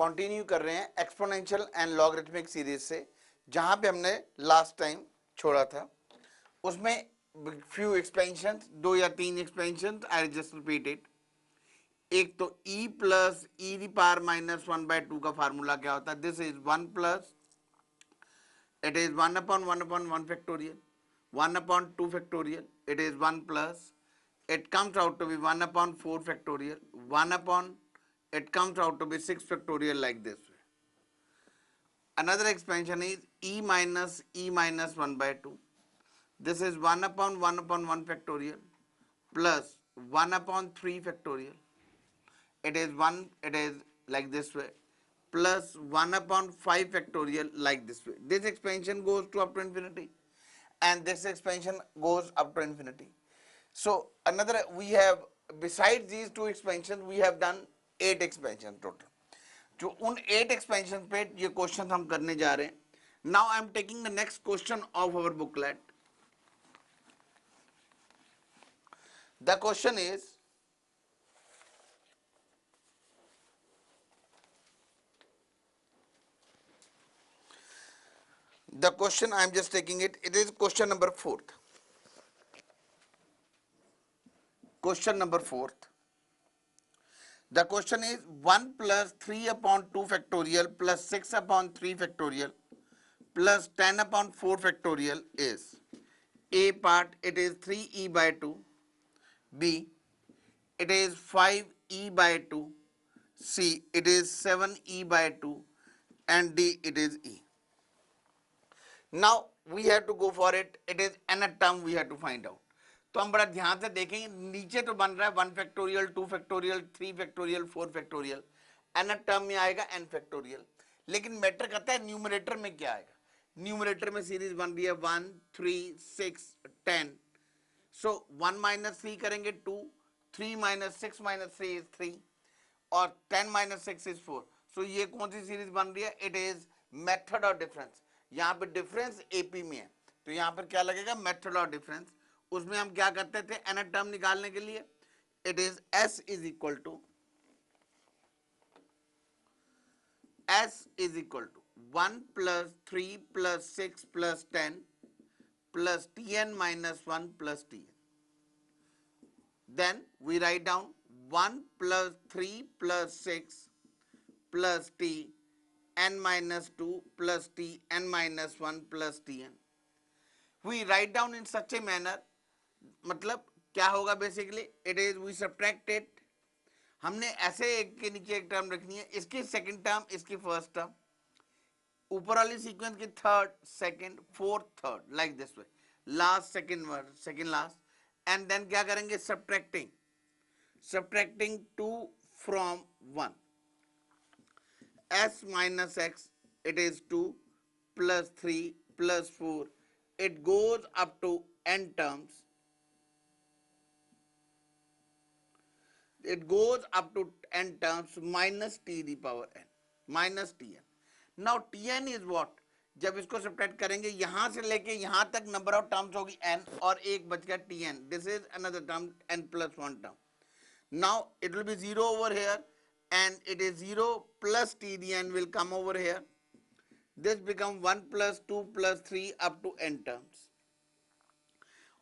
Continue कर रहे हैं एक्सपोनेंशियल एंड लॉगरिथमिक सीरीज से, जहां पे हमने लास्ट टाइम छोड़ा था। उसमें फ्यू एक्सपेंशन, 2 या 3 एक्सपेंशन, आई जस्ट रिपीटेड। एक तो e plus E the power minus 1/2 का फार्मूला क्या होता है? This is 1 plus, it is 1/1 factorial, 1/2 factorial, it is 1 plus, it comes out to be 1/4 factorial, 1 upon, it comes out to be 6 factorial, like this way. Another expansion is e minus 1/2. This is 1/1 factorial plus 1/3 factorial. It is 1, it is like this way, plus 1/5 factorial, like this way. This expansion goes to up to infinity, and this expansion goes up to infinity. So another, we have, besides these two expansions, we have done 8 expansion total. जो उन 8 expansion पे ये question हम करने जा रहे हैं. Now I am taking the next question of our booklet. The question is, the question I am just taking it, it is question number 4th. Question number 4th. The question is 1 plus 3/2 factorial plus 6/3 factorial plus 10/4 factorial is: A part, it is 3e/2, B, it is 5e/2, C, it is 7e/2, and D, it is E. Now we have to go for it. It is nth term we have to find out. तो हम बड़ा ध्यान से देखेंगे, नीचे तो बन रहा है 1 factorial, 2 factorial, 3 factorial, 4 factorial, nth term में आएगा n फैक्टोरियल, लेकिन मैटर करता है न्यूमरेटर में क्या आएगा. न्यूमरेटर में सीरीज बन रही है 1, 3, 6, 10. सो 1 माइनस 3 करेंगे 2, 3 माइनस 6 माइनस 3 इज 3, और 10 माइनस 6 इज 4. सो ये कौन सी सीरीज बन रही है? It is method of difference. यहाँ पे डिफरेंस एपी में है, तो यहाँ पर क्या लगेगा? Method of difference. उसमें हम क्या करते थे nth टर्म निकालने के लिए? It is s is equal to 1 plus 3 plus 6 plus 10 plus tn minus 1 plus tn. Then we write down 1 plus 3 plus 6 plus t n minus 2 plus t n minus 1 plus tn. We write down in such a manner, मतलब क्या होगा बेसिकली? It is we subtracted. हमने ऐसे एक के नीचे एक टर्म रखनी है, इसकी सेकंड टर्म, इसकी फर्स्ट टर्म, ऊपर वाली सीक्वेंस की third, second, fourth, third, like this way, last second word, second last, and then क्या करेंगे? Subtracting 2 from 1. s minus x, it is 2 plus 3 plus 4, it goes up to n terms. It goes up to n terms minus t the power n, minus tn. Now tn is what? जब इसको subtract करेंगे, यहां से लेके यहां तक number of terms होगी n, और एक बच गया tn. This is another term, n plus 1 term. Now it will be 0 over here, and it is 0 plus tdn will come over here. This become 1 plus 2 plus 3 up to n terms.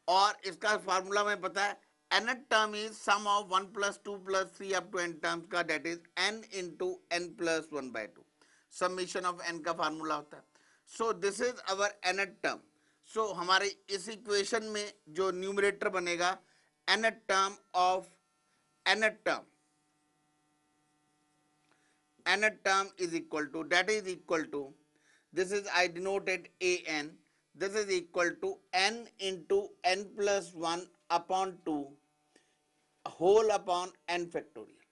और इसका formula में पता है, nth term is sum of 1 plus 2 plus 3 up to n terms का, that is n into n plus 1/2. Summation of n का formula होता है. So this is our nth term. So हमारे इस इक्वेशन में जो न्यूमरेटर बनेगा, nth term of nth term is equal to, that is equal to, this is I denoted an, this is equal to n into n plus 1 upon 2 whole upon n factorial.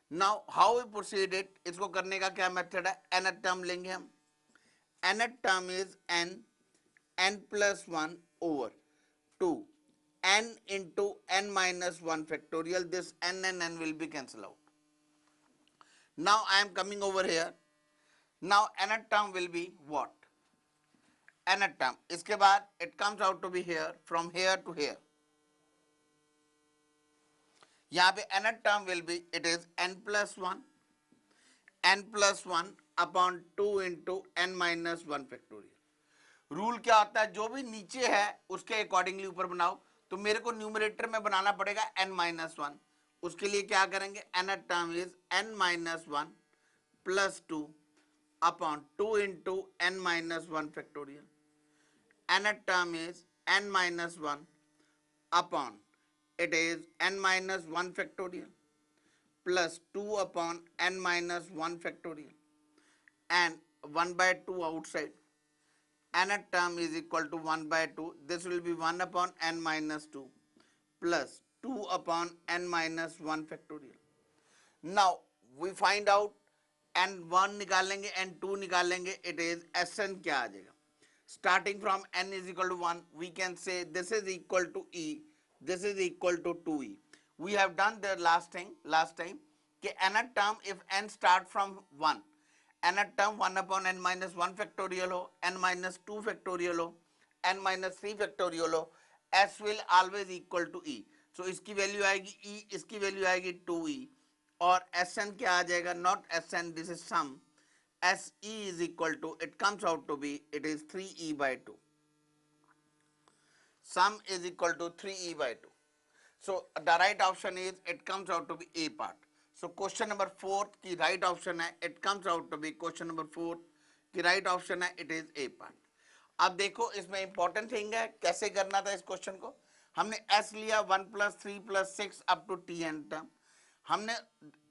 Now how we proceed it? इसको करने का क्या method है? nth term लेंगे हम. nth term is n plus 1 over 2 n into n minus 1 factorial. This n and n will be cancelled out. Now I am coming over here. Now nth term will be what? nth term. इसके बाद it comes out to be here, from here to here. यहाँ पे nth term will be, it is n plus 1, n plus one upon two into n minus one factorial. Rule क्या होता है, जो भी नीचे है उसके अकॉर्डिंगली ऊपर बनाओ। तो मेरे को न्यूमरेटर में बनाना पड़ेगा n माइनस वन। उसके लिए क्या करेंगे, n term is n minus one plus two upon two into n minus one factorial. nth term is n minus 1 upon it is n minus 1 factorial plus 2 upon n minus 1 factorial and 1 by 2 outside. Nth term is equal to 1 by 2. This will be 1 upon n minus 2 plus 2 upon n minus 1 factorial. Now we find out n1 निकालेंगे n2 निकालेंगे, it is Sn क्या आ जाएगा। Starting from n is equal to 1, we can say this is equal to e, this is equal to 2e. We have done the last time कि nth term if n start from 1, nth term 1 upon n minus 1 factorial हो, n minus 2 factorial हो, n minus 3 factorial हो, s will always equal to e. So इसकी value आएगी e, इसकी value आएगी 2e और Sn क्या आ जाएगा, not Sn, this is sum. Se is equal to, it comes out to be, it is 3e by 2. Sum is equal to 3e by 2. So the right option is, it comes out to be A part. So question number 4 की right option है, it comes out to be question number 4 की right option है, it is A part. अब देखो इसमें important thing है, कैसे करना था इस question को। हमने S लिया 1 plus 3 plus 6 up to Tn term। हमने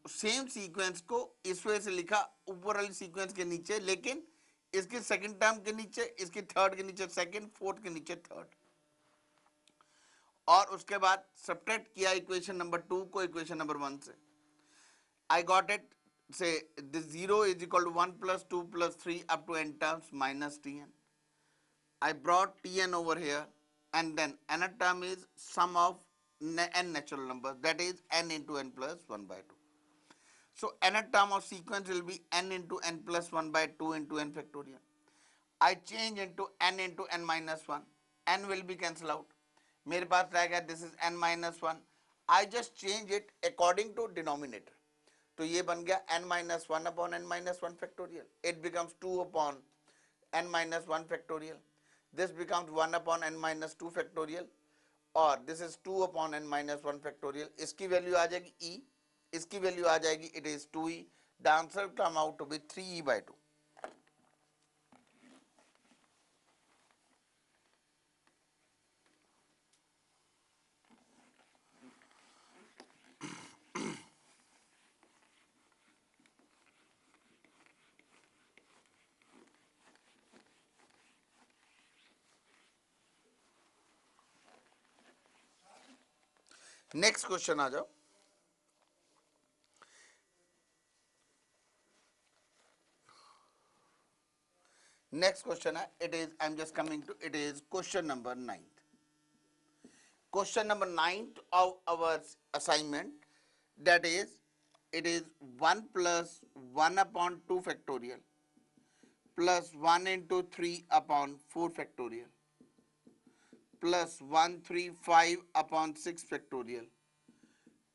सेम सीक्वेंस को इस वजह से लिखा ऊपर वाली सीक्वेंस के नीचे, लेकिन इसके सेकंड टर्म के नीचे, इसके थर्ड के नीचे सेकंड, फोर्थ के नीचे थर्ड, और उसके बाद सब्ट्रैक्ट किया इक्वेशन नंबर 2 को इक्वेशन नंबर 1 से। आई गॉट इट, से this 0 is equal to 1 plus 2 plus 3 up to n terms minus Tn. I brought Tn over here, and then nth term is sum of n natural numbers, that is n into n plus 1 by 2. So nth term of sequence will be n into n plus 1 by 2 into n factorial. I change into n minus 1. n will be cancelled out. मेरे पास रहेगा this is n minus 1. I just change it according to denominator. तो ये बन गया n minus 1 upon n minus 1 factorial. It becomes 2 upon n minus 1 factorial. This becomes 1 upon n minus 2 factorial, और this is 2 upon n minus 1 factorial. इसकी value आ जाएगी e, इसकी value आ जाएगी it is 2e. The answer come out to be 3e by 2. Next question आ जाओ। Next question है, it is, I am just coming to, it is question number 9। क्वेश्चन number 9 of our assignment, that is, it is 1 plus 1 upon 2 factorial plus 1 into 3 upon 4 factorial plus 135 upon 6 factorial.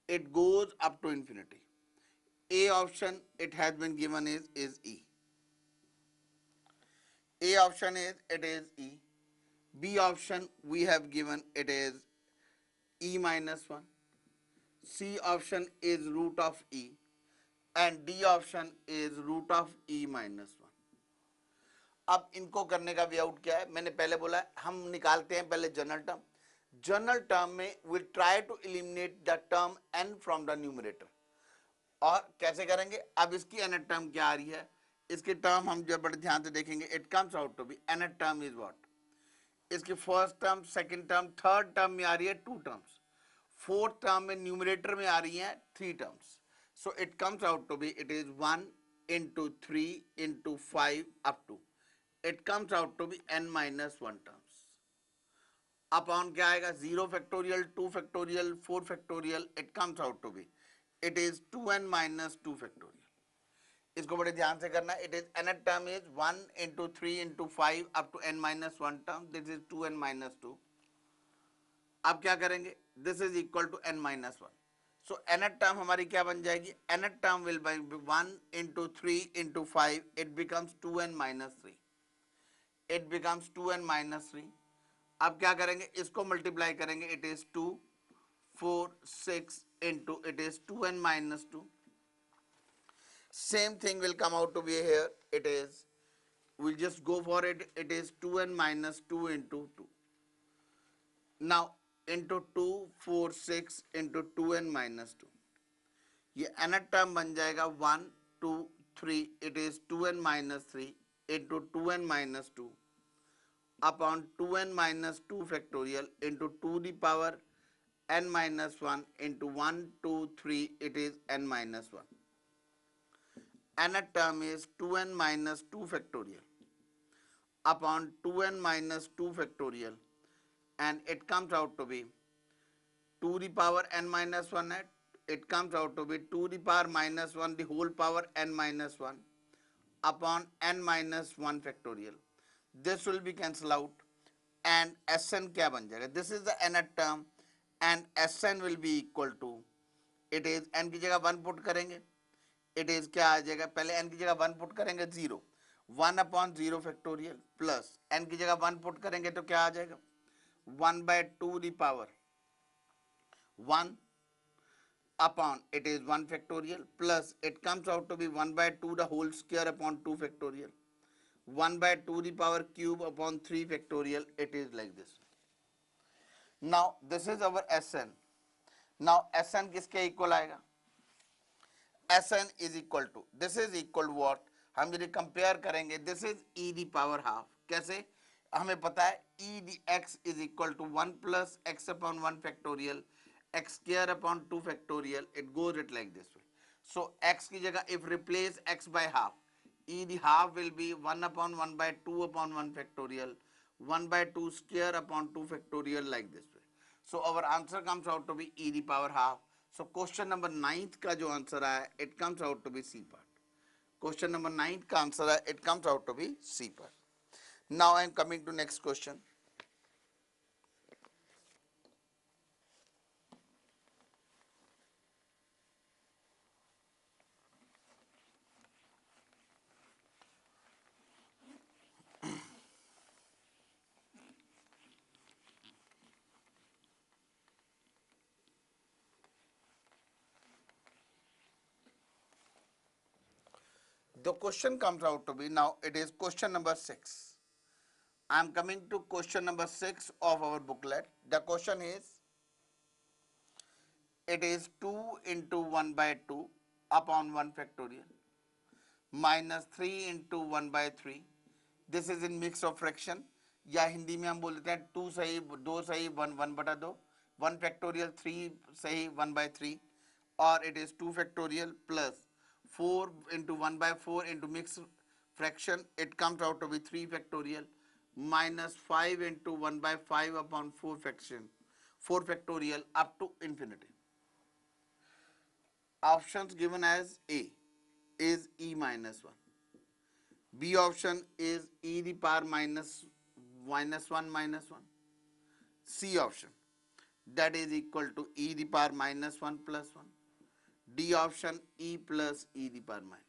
It goes up to infinity. A option it has been given is E. A option is, it is E. B option we have given, it is E minus 1. C option is root of E. And D option is root of E minus 1. अब इनको करने का way out क्या है, मैंने पहले बोला हम निकालते हैं पहले जनरल टर्म। जनरल टर्म में we try to eliminate the term n from the numerator. और कैसे करेंगे, अब इसकी nth टर्म क्या आ रही है, इसके टर्म हम जब बड़े ध्यान से देखेंगे, it comes out to be nth term is what, इसकी first term, second term, third term में आ रही है 2 टर्म्स, फोर्थ टर्म में न्यूमरेटर में आ रही है 3 terms. So it comes out to be, it is 1 into 3 into 5 up to, it comes out to be n minus 1 terms. Upon क्या आएगा, 0 factorial, 2 factorial, 4 factorial, it comes out to be, it is 2n minus 2 factorial. इसको बड़े ध्यान से करना, it is nth term is 1 into 3 into 5 up to n minus 1 term, this is 2n minus 2. अब क्या करेंगे, this is equal to n minus 1. So nth term हमारी क्या बन जाएगी, nth term will be 1 into 3 into 5, it becomes 2n minus 3, it becomes 2n minus 3. अब क्या करेंगे, इसको मल्टीप्लाई करेंगे, it is 2 4 6 into it is 2n minus 2. Same thing will come out to be here, it is, we'll just go for it, it is 2n minus 2 into 2. Now into 2 4 6 into 2n minus 2, ये nth term बन जाएगा 1 2 3, it is 2n minus 3 into 2n minus 2 upon 2n minus 2 factorial into 2 the power n minus 1 into 1 2 3, it is n minus 1. Nth term is 2n minus 2 factorial upon 2n minus 2 factorial, and it comes out to be 2 the power n minus 1, it comes out to be 2 the power minus 1 the whole power n minus 1 upon n minus 1 factorial. This will be cancelled out and Sn क्या बन जाएगा, this is the nth term and Sn will be equal to, it is n की जगह 1 put करेंगे, it is क्या आ जाएगा, पहले n की जगह 1 पुट करेंगे 0, 1 अपॉन 0 फैक्टोरियल प्लस n की जगह 1 पुट करेंगे तो क्या आ जाएगा 1 by 2 the power 1 upon it is 1 factorial plus it comes out to be 1 by 2 the whole square upon 2 factorial, 1 by 2 the power cube upon 3 factorial, it is like this. Now this is our Sn. Now Sn किसके equal आएगा, Sn is equal to, this is equal to what, हम यदि compare करेंगे, this is e the power half, कैसे, हमें पता है e the x is equal to 1 plus x upon 1 factorial x square upon 2 factorial, it goes it like this way. So x की जगह if replace x by half, e the half will be 1 upon 1 by 2 upon 1 factorial 1 by 2 square upon 2 factorial like this way. So our answer comes out to be e the power half. So question number 9th का जो answer आया it comes out to be C part, question number 9th का answer है it comes out to be C part. Now I am coming to next question. The question comes out to be, now it is question number 6. I am coming to question number 6 of our booklet. The question is, it is 2 into 1 by 2 upon 1 factorial minus 3 into 1 by 3. This is in mix of fraction, या हिंदी में हम बोलते हैं 2 सही 2 सही 1 1 बटा 2, 1 factorial 3 सही 1 by 3, or it is 2 factorial plus 4 into 1 by 4 into mixed fraction, it comes out to be 3 factorial minus 5 into 1 by 5 upon 4 fraction 4 factorial up to infinity. Options given as A is e minus 1, B option is e the power minus 1 minus 1, C option that is equal to e the power minus 1 plus 1, D option e plus e the power minus.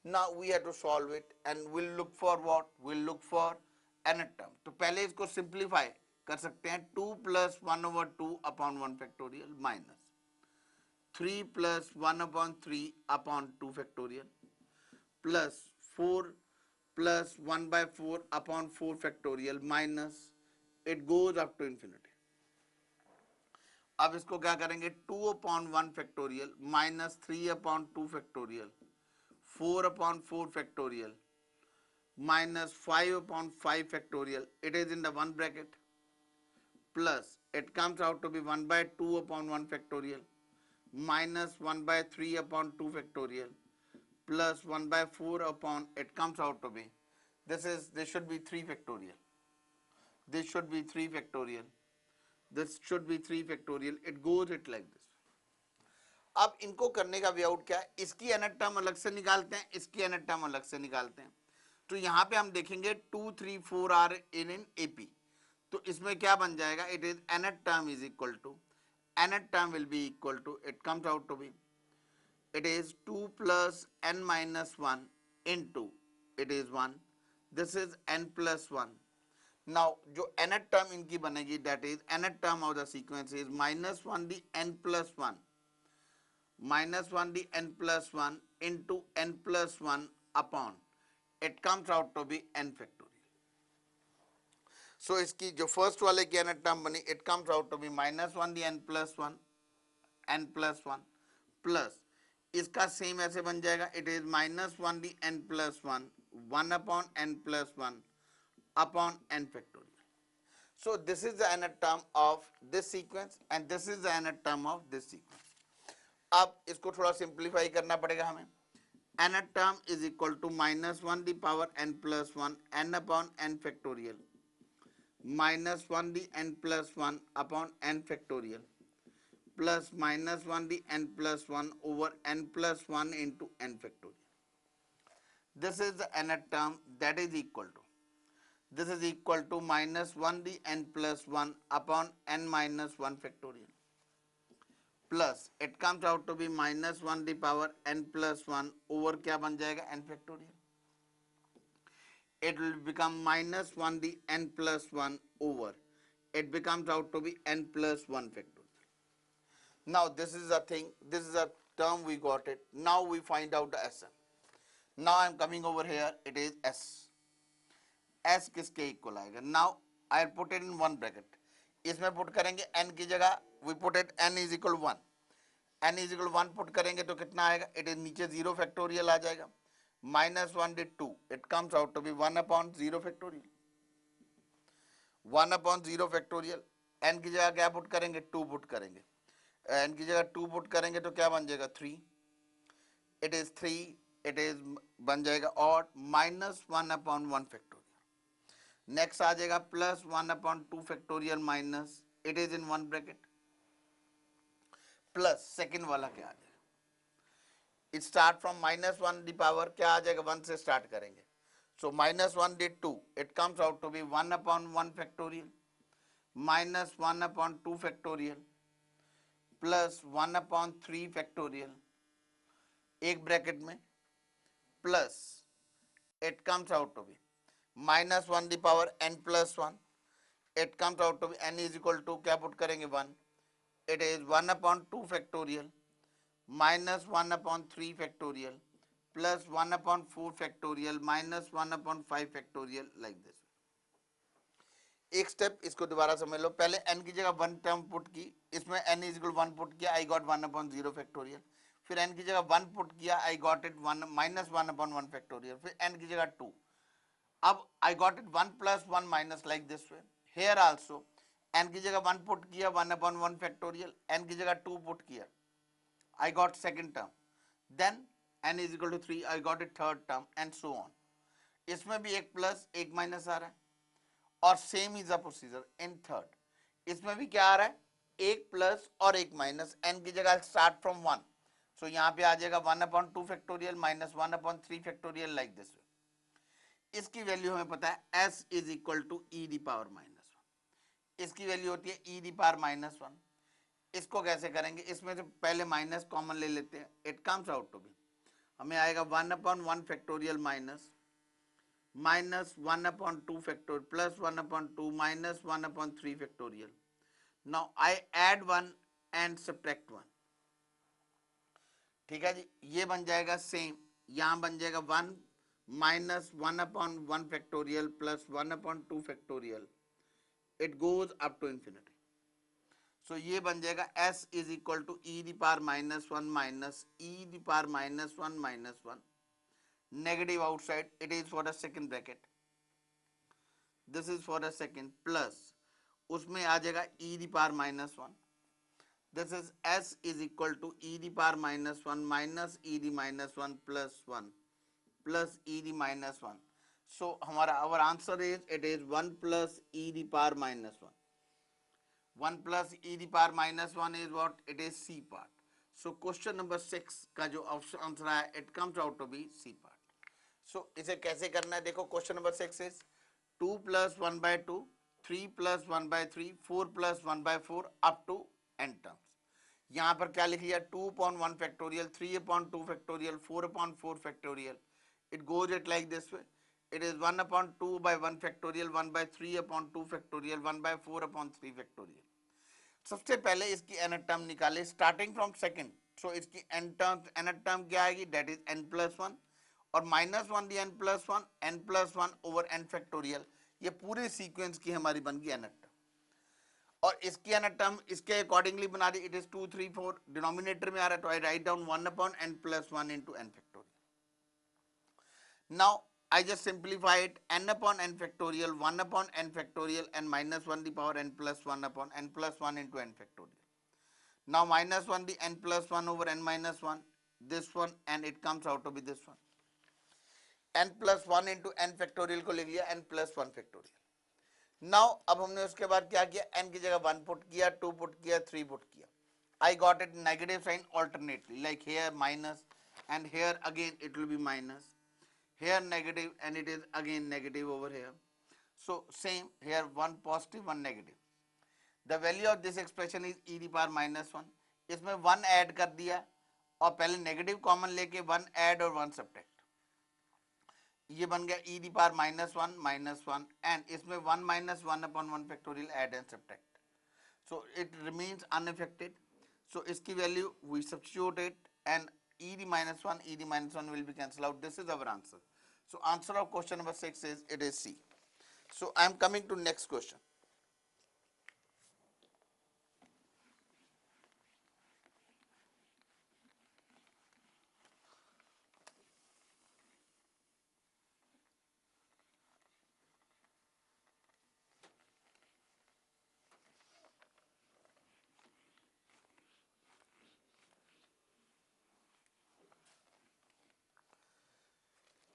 Now we have to solve it and we'll look for what, we'll look for nth term. तो पहले इसको simplify कर सकते हैं, 2 plus 1 over 2 upon 1 factorial minus 3 plus 1 upon 3 upon 2 factorial plus 4 plus 1 by 4 upon 4 factorial minus, it goes up to infinity. अब इसको क्या करेंगे, 2 upon 1 factorial minus 3 upon 2 factorial 4 upon 4 factorial minus 5 upon 5 factorial, it is in the one bracket, plus it comes out to be 1 by 2 upon 1 factorial minus 1 by 3 upon 2 factorial plus 1 by 4 upon, it comes out to be, this should be 3 factorial, this should be 3 factorial, this should be 3 factorial, it goes it like this. अब इनको करने का way out क्या है, इसकी nth term अलग से निकालते हैं, इसकी nth टर्म अलग से निकालते हैं. तो यहाँ पे हम देखेंगे 2 3 4 आर इन AP, तो इसमें क्या बन जाएगा, it is nth term is equal to nth term will be equal to, it comes out to be, it is 2 plus n minus 1 into, it is 1, this is n plus 1. Now जो nth term इनकी बनेगी, that is nth term of the sequence is minus 1 the n plus 1, minus 1 the n plus 1 into n plus 1 upon, it comes out to be n factorial. So इसकी जो first वाले की nth term बनी, it comes out to be minus 1 the n plus 1, n plus 1 plus इसका same ऐसे बन जाएगा, it is minus 1 the n plus 1, 1 upon n plus 1 upon n factorial. So this is the nth term of this sequence and this is the nth term of this sequence. अब इसको थोड़ा simplify करना पड़ेगा हमें. nth term is equal to minus 1 the power n plus 1 n upon n factorial, minus 1 the n plus 1 upon n factorial, plus minus 1 the n plus 1 over n plus 1 into n factorial. This is the nth term, that is equal to, this is equal to minus 1 the n plus 1 upon n minus 1 factorial, plus it comes out to be minus 1 the power n plus 1 over क्या बन जाएगा n factorial. It will become minus 1 the n plus 1 over, it becomes out to be n plus 1 factorial. Now this is a thing, this is a term, we got it. Now we find out the Sn. Now I am coming over here, it is S. S किसके equal आएगा? Now I will put it in one bracket. इसमें put करेंगे n की जगह, we put it n is equal 1. n is equal 1 put करेंगे तो कितना आएगा? It is नीचे 0 factorial आ जाएगा. Minus 1 did 2. It comes out to be 1 upon 0 factorial. 1 upon 0 factorial. n की जगह क्या पुट करेंगे? 2 पुट करेंगे. n की जगह 2 पुट करेंगे तो क्या बन जाएगा? 3. It is 3. It is बन जाएगा odd, minus 1 upon 1 factorial. Next आ जाएगा plus 1 upon 2 factorial minus, it is in one bracket, plus second वाला क्या आ जाएगा? It start from minus 1 the power क्या आ जाएगा? 1 से स्टार्ट करेंगे. So minus 1 the 2, it comes out to be 1 upon 1 factorial minus 1 upon 2 factorial plus 1 upon 3 factorial एक ब्रैकेट में, plus it comes out to B minus 1 the power n plus 1, it comes out to be n is equal to क्या put करेंगे? 1. It is 1 upon 2 factorial minus 1 upon 3 factorial plus 1 upon 4 factorial minus 1 upon 5 factorial, like this. एक step इसको दोबारा समझ लो. पहले n की जगह 1 term put की, इसमें n is equal 1 पुट किया, I got 1 upon 0 factorial. फिर n की जगह 1 पुट किया, I got it 1 minus 1 upon 1 factorial. फिर n की जगह 2. अब I got it 1 plus 1 minus, like this way. Here also n की जगह 1 पुट किया 1 upon 1 factorial, n की जगह 2 पुट किया, I got second term. Then n is equal to 3, I got it third term and so on. इसमें भी एक plus एक माइनस आ रहा है और same is a procedure in third. इसमें भी क्या आ रहा है? एक प्लस और एक माइनस, n की जगह स्टार्ट फ्रॉम 1. सो यहाँ पे आ जाएगा 1 upon 2 factorial minus 1 upon 3 factorial, like this. इसकी वैल्यू हमें पता है s is equal to e the power minus 1. इसकी वैल्यू होती है ई दी पावर माइनस 1. इसको कैसे करेंगे? इसमें से पहले माइनस कॉमन ले लेते हैं. It comes out to be, हमें आएगा 1 upon 1 factorial minus minus 1 upon 2 factorial plus 1 upon 2 minus 1 upon 3 factorial. Now I add 1 and subtract 1. ठीक है जी, ये बन जाएगा सेम. यहां बन जाएगा 1 minus 1 upon 1 factorial plus 1 upon 2 factorial, it goes up to infinity. So ये बन जाएगा s is equal to e the power minus 1 minus e the power minus 1 minus 1, negative outside, it is for the second bracket, this is for the second, plus उसमें आ जाएगा e the power minus 1. This is s is equal to e the power minus 1 minus e the minus 1 plus 1 plus e the minus 1. So हमारा our answer is, it is 1 plus e the power minus 1. 1 plus e the power minus 1 is what? It is C part. So question number 6 का जो answer है, it comes out to be C part. So इसे कैसे करना है? देखो, question number 6 is 2 plus 1 by 2, 3 plus 1 by 3, 4 plus 1 by 4 up to n terms. यहाँ पर क्या लिख लिया 2/1 factorial, 3/2 factorial, 4/4 factorial. It goes it like this way. It is 1/2 by 1 factorial, 1 by 3/2 factorial, 1 by 4/3 factorial. सबसे पहले इसकी nth टर्म निकाले starting from second. सो इसकी nth टर्म क्या आएगी, दैट इज n+1 और -1 दी n+1, n+1 over n factorial. ये पूरे सीक्वेंस की हमारी बन गई nth टर्म. और इसकी nth टर्म इसके अकॉर्डिंगली बना दी. इट इज 2 3 4 डिनोमिनेटर में आ रहा है, तो I write down 1/n+1 into n factorial. Now I just simplify it, n/n factorial, 1/n factorial and -1 the power n+1/n+1 into n factorial. Now -1 the n+1 over n minus 1, this one, and it comes out to be this one. n+1 into n factorial को लिख लिया n+1 factorial. Now अब हमने उसके बाद क्या किया, n की जगह 1 पुट किया, 2 पुट किया, 3 पुट किया. I got it negative sign alternately, like here minus and here again it will be minus. Here negative and it is again negative over here. So same here, one positive, one negative. The value of this expression is e to the power -1. इसमें 1 add कर दिया और पहले negative common लेके 1 add और 1 subtract. ये बन गया e to the power -1 and इसमें 1 minus 1/1 factorial add and subtract. So it remains unaffected. So इसकी value we substitute it and e to the -1 will be cancelled out. This is our answer. So answer of question number 6 is, it is C. So I am coming to next question.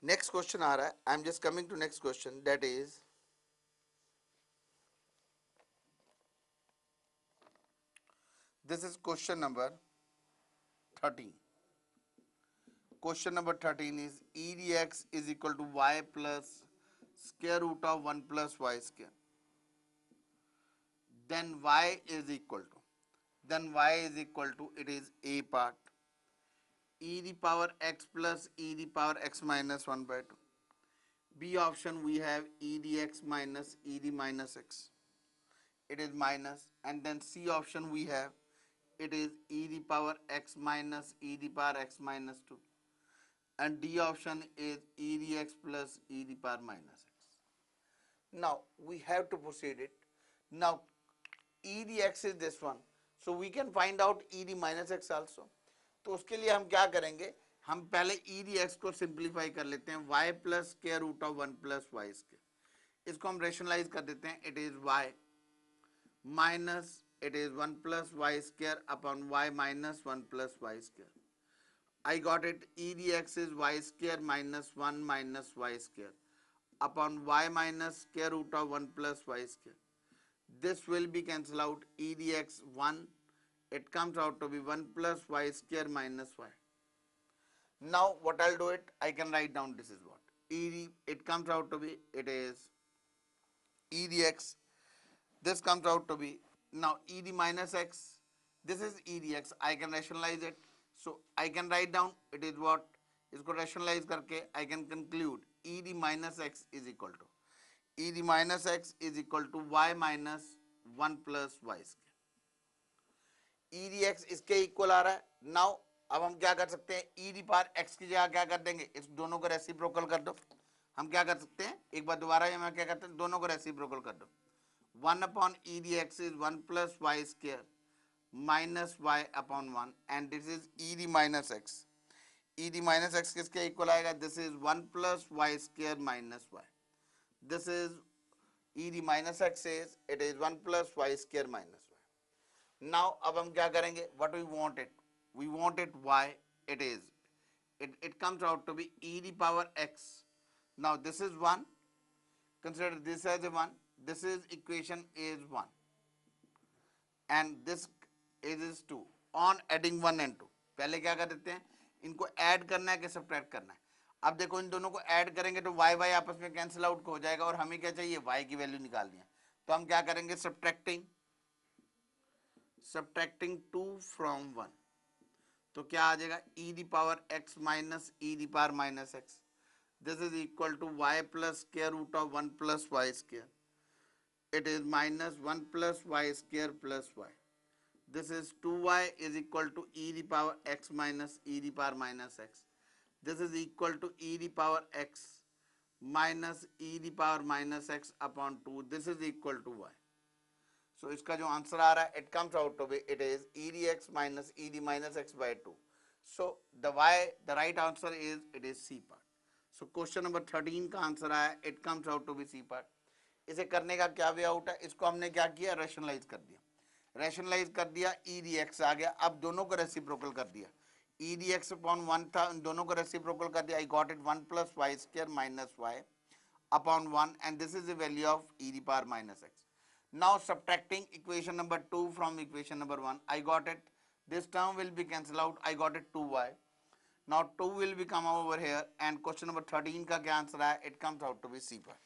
Next question आ रहा है. I am just coming to next question, that is this is question number 13. Question number 13 is e dx is equal to y plus square root of 1 plus y square. Then y is equal to it is a part e the power x plus e the power x minus 1 by 2. B option we have e dx minus e the minus x. It is minus. And then C option we have it is e the power x minus e the power x minus 2. And D option is e dx plus e the power minus x. Now we have to proceed it. Now e dx is this one. So we can find out e the minus x also. तो उसके लिए हम क्या करेंगे, हम पहले e dx को simplify कर लेते हैं. y plus square root of 1 plus y square, इसको हम रेशनलाइज कर देते हैं. It is y minus it is 1 plus y square upon y minus 1 plus y square. I got it, e dx is y square minus 1 minus y square upon y minus square root of 1 plus y square. This will be cancelled out, e dx 1, it comes out to be 1 plus y square minus y. Now what I'll do it, I can write down this is what. It comes out to be, it is e dx, this comes out to be, now e the minus x, this is e dx, I can rationalize it. So I can write down, it is what, इसको rationalize करके I can conclude e the minus x is equal to, e the minus x is equal to y minus 1 plus y square. e dx इसके equal आ रहा है. Now अब हम क्या कर सकते हैं, e दी पावर x की जगह क्या कर देंगे, इस दोनों को रेसिप्रोकल कर दो. हम क्या कर सकते हैं, एक बार दोबारा हम क्या करते हैं, दोनों को रेसिप्रोकल कर दो. 1 upon e dx is 1 plus y square minus y upon 1 and this is e the minus x. e the minus x किसके इक्वल आएगा, this is 1 plus y square minus y. This is e the minus x is, it is 1 plus y square minus y. Now अब हम क्या करेंगे, what we want it, we want it y, it is, it comes out to be e the power x. Now this is 1, consider this as a 1, this is equation is 1 and this is 2 on adding 1 and 2. पहले क्या कर देते हैं, इनको add करना है कि subtract करना है. अब देखो इन दोनों को ऐड करेंगे तो y y आपस में कैंसिल आउट हो जाएगा और हमें क्या चाहिए, y की वैल्यू निकालनी है. तो हम क्या करेंगे, सब्ट्रैक्टिंग सब्ट्रैक्टिंग 2 फ्रॉम 1, तो क्या आ जाएगा e the power x minus e the power minus x, this is equal to y plus square root of 1 plus y square, it is minus 1 plus y square plus y. This is 2y is equal to e the power x minus e the power minus x. This is equal to e the power x minus e the power minus x upon 2. This is equal to y. So इसका जो answer आ रहा है, it comes out to be, it is e the x minus e the minus x by 2. So the y, the right answer is, it is C part. So question number 13 का answer आया, it comes out to be C part. इसे करने का क्या way out है, इसको हमने क्या किया, रैशनलाइज कर दिया, रैशनलाइज कर दिया, ई डी एक्स आ गया, अब दोनों को रेसिप्रोकल कर दिया, ई डी एक्स अपॉन 1 था, इन दोनों को रेसिप्रोकल कर दिया, I got it 1 plus y square minus y upon 1, and this is the value of e the power minus x. Now subtracting equation number 2 from equation number 1, I got it, this term will be cancelled out, I got it 2y. Now 2 will be come over here, and question number 13 का क्या answer है, it comes out to be C part.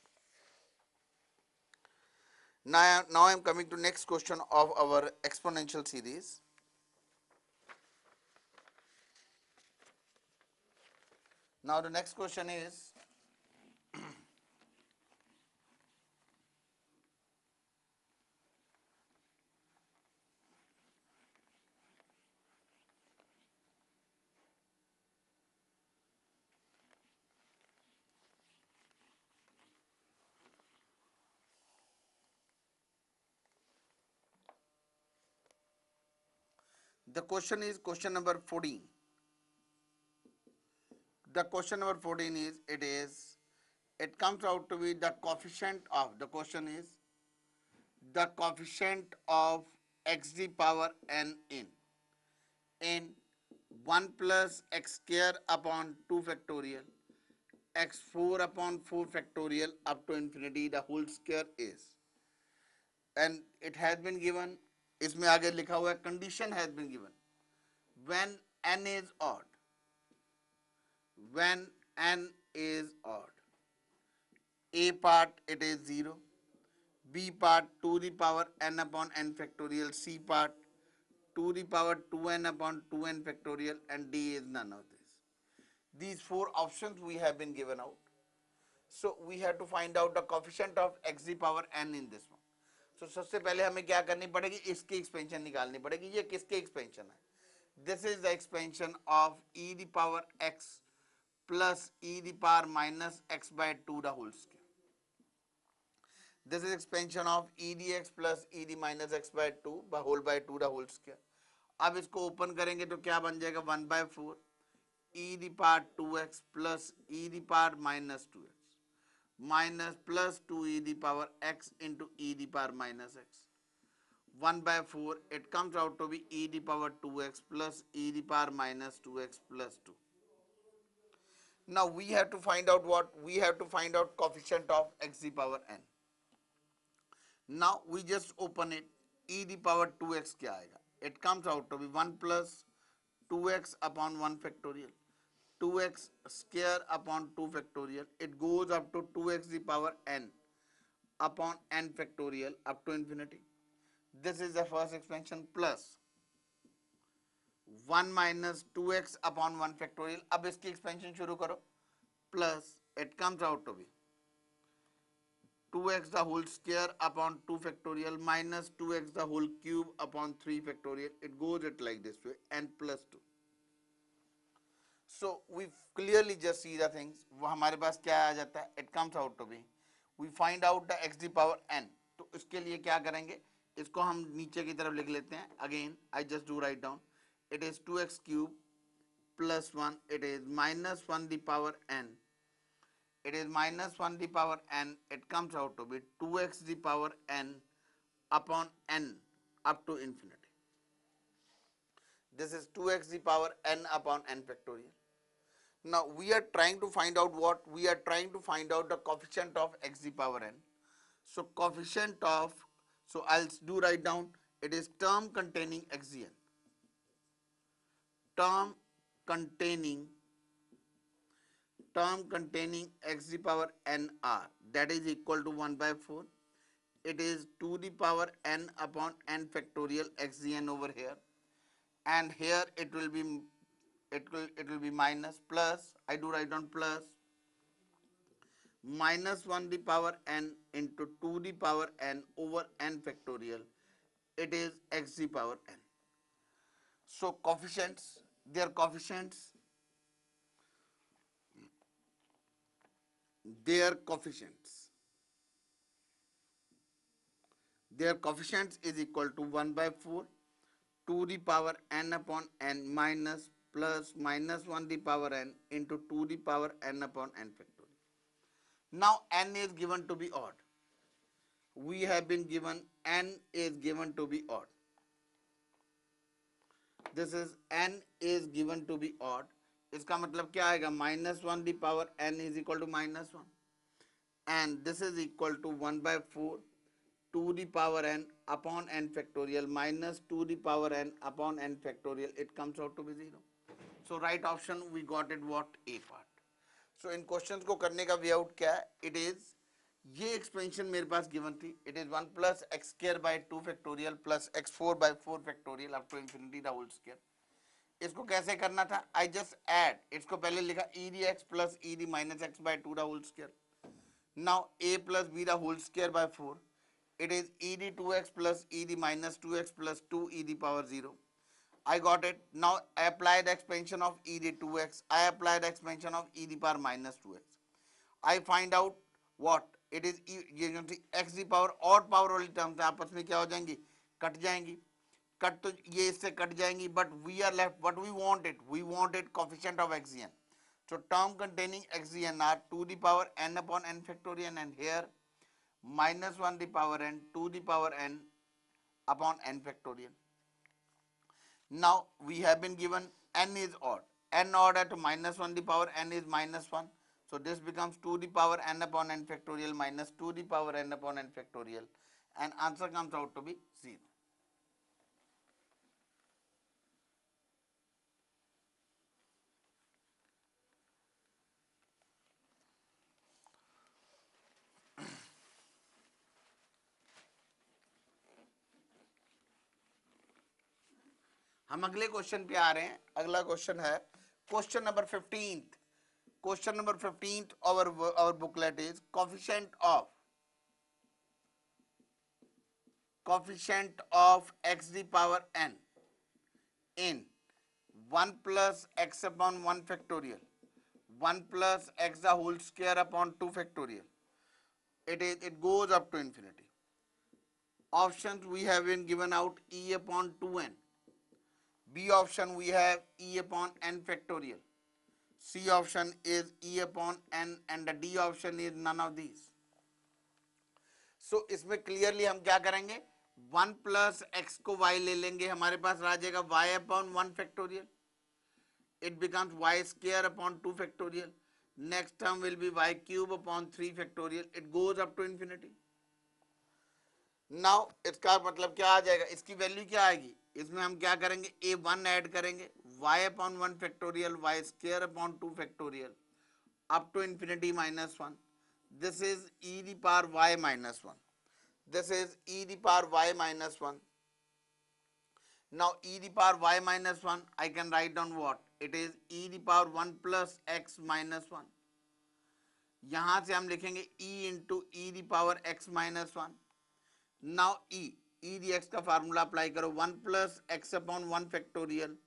Now I am coming to next question of our exponential series. Now the next question is, the question is question number 14. The question number 14 is, it comes out to be the coefficient of, the question is the coefficient of x the power n in 1 plus x square upon 2 factorial x4 upon 4 factorial up to infinity the whole square is, and it has been given, इसमें आगे लिखा हुआ है condition has been given when n is odd, when n is odd, a part it is 0, b part 2 the power n upon n factorial, c part 2 the power 2n upon 2n factorial, and d is none of this. These four options we have been given out. So we have to find out the coefficient of x the power n in this one. So सबसे पहले हमें क्या करनी पड़ेगी, इसकी expansion निकालनी पड़ेगी, ये किसके एक्सपेंशन है, this is the expansion of e the power x plus e the power minus x by 2 the whole square. This is expansion of e dx plus e the minus x by 2 by 2 the whole square. अब इसको open करेंगे तो क्या बन जाएगा, 1/4 e the power 2x plus e the power minus 2x minus plus 2 e the power x into e the power minus x. 1/4, it comes out to be e the power 2x plus e the power minus 2x plus 2. Now we have to find out what? We have to find out coefficient of x the power n. Now we just open it, e the power 2x क्या आएगा, it comes out to be 1 plus 2x upon 1 factorial, 2x square upon 2 factorial, it goes up to 2x the power n upon n factorial up to infinity. This is the first expansion plus 1 minus 2x upon 1 factorial. अब इसकी expansion शुरू करो, plus it comes out to be 2x the whole square upon 2 factorial minus 2x the whole cube upon 3 factorial. It goes it like this way, n plus 2. So we clearly just see the things. वो हमारे पास क्या आ जाता है, it comes out to be, we find out the x the power n. तो इसके लिए क्या करेंगे, इसको हम नीचे की तरफ लिख लेते हैं. Again I just do write down, it is 2x cube plus 1, it is minus 1 the power n, it is minus 1 the power n, it comes out to be 2x the power n upon n up to infinity. This is 2x the power n upon n factorial. Now we are trying to find out what? We are trying to find out the coefficient of x the power n. So coefficient of, so I'll do write down, it is term containing xn, term containing x the power n r, that is equal to 1/4 it is 2 the power n upon n factorial xn over here, and here it will be minus plus, I do write down plus minus 1 the power n into 2 the power n over n factorial, it is x the power n. So coefficients, their coefficients, their coefficients, their coefficients is equal to 1 by 4 2 the power n upon n minus plus minus 1 the power n into 2 the power n upon n factorial. Now n is given to be odd. We have been given n is given to be odd. This is n is given to be odd. इसका मतलब क्या आएगा, minus one the power n is equal to minus one, and this is equal to 1 by 4 2 the power n upon n factorial minus 2 the power n upon n factorial. It comes out to be 0. So right option we got it what, A part. So in questions को करने का way out क्या है, it is ये expansion मेरे पास given थी, it is 1 plus x square by 2 factorial plus x 4 by 4 factorial up to infinity the whole square. इसको कैसे करना था, आई जस्ट ऐड, इसको पहले लिखा e d x plus e d minus x by 2 the whole square. Now a plus b the whole square by 4, it is ed 2x plus ed minus 2x plus 2 e the power 0. I got it. Now I apply the expansion of ed 2x. I apply the expansion of e the power minus 2x. I find out what it is. ये जो थी x the power और power वाली terms आपस में क्या हो जाएंगी, कट जाएंगी. कट तो ये इससे कट जाएंगी, but we are left what we wanted. We wanted coefficient of xn. So term containing xn are 2 the power n upon n factorial, and here minus 1 the power n 2 the power n upon n factorial. Now we have been given n is odd. N odd at minus 1 the power n is minus 1. So this becomes 2 the power n upon n factorial minus 2 the power n upon n factorial, and answer comes out to be 0. हम अगले question पे आ रहे हैं. अगला question है question number 15. Question number 15 our booklet is coefficient of x the power n in 1 plus x upon 1 factorial 1 plus x the whole square upon 2 factorial. It goes up to infinity. Options we have been given out e upon 2n. B option we have e upon n factorial. C option is e upon n, and the D option is none of these. So इसमें clearly हम क्या करेंगे, 1 plus x को y ले लेंगे, हमारे पास रह जाएगा y upon 1 factorial. It becomes y square upon 2 factorial. Next term will be y cube upon 3 factorial. It goes up to infinity. Now इसका मतलब क्या आ जाएगा, इसकी वैल्यू क्या आएगी, इसमें हम क्या करेंगे, a1 ऐड करेंगे, y upon 1 factorial y square upon 2 factorial up to infinity minus 1. This is e the power y minus 1. This is e the power y minus 1. Now e the power y minus 1, I can write down what? It is e the power 1 plus x minus 1. यहां से हम लिखेंगे e into e the power x minus 1. Now e the x का formula apply करो, 1 plus x upon 1 factorial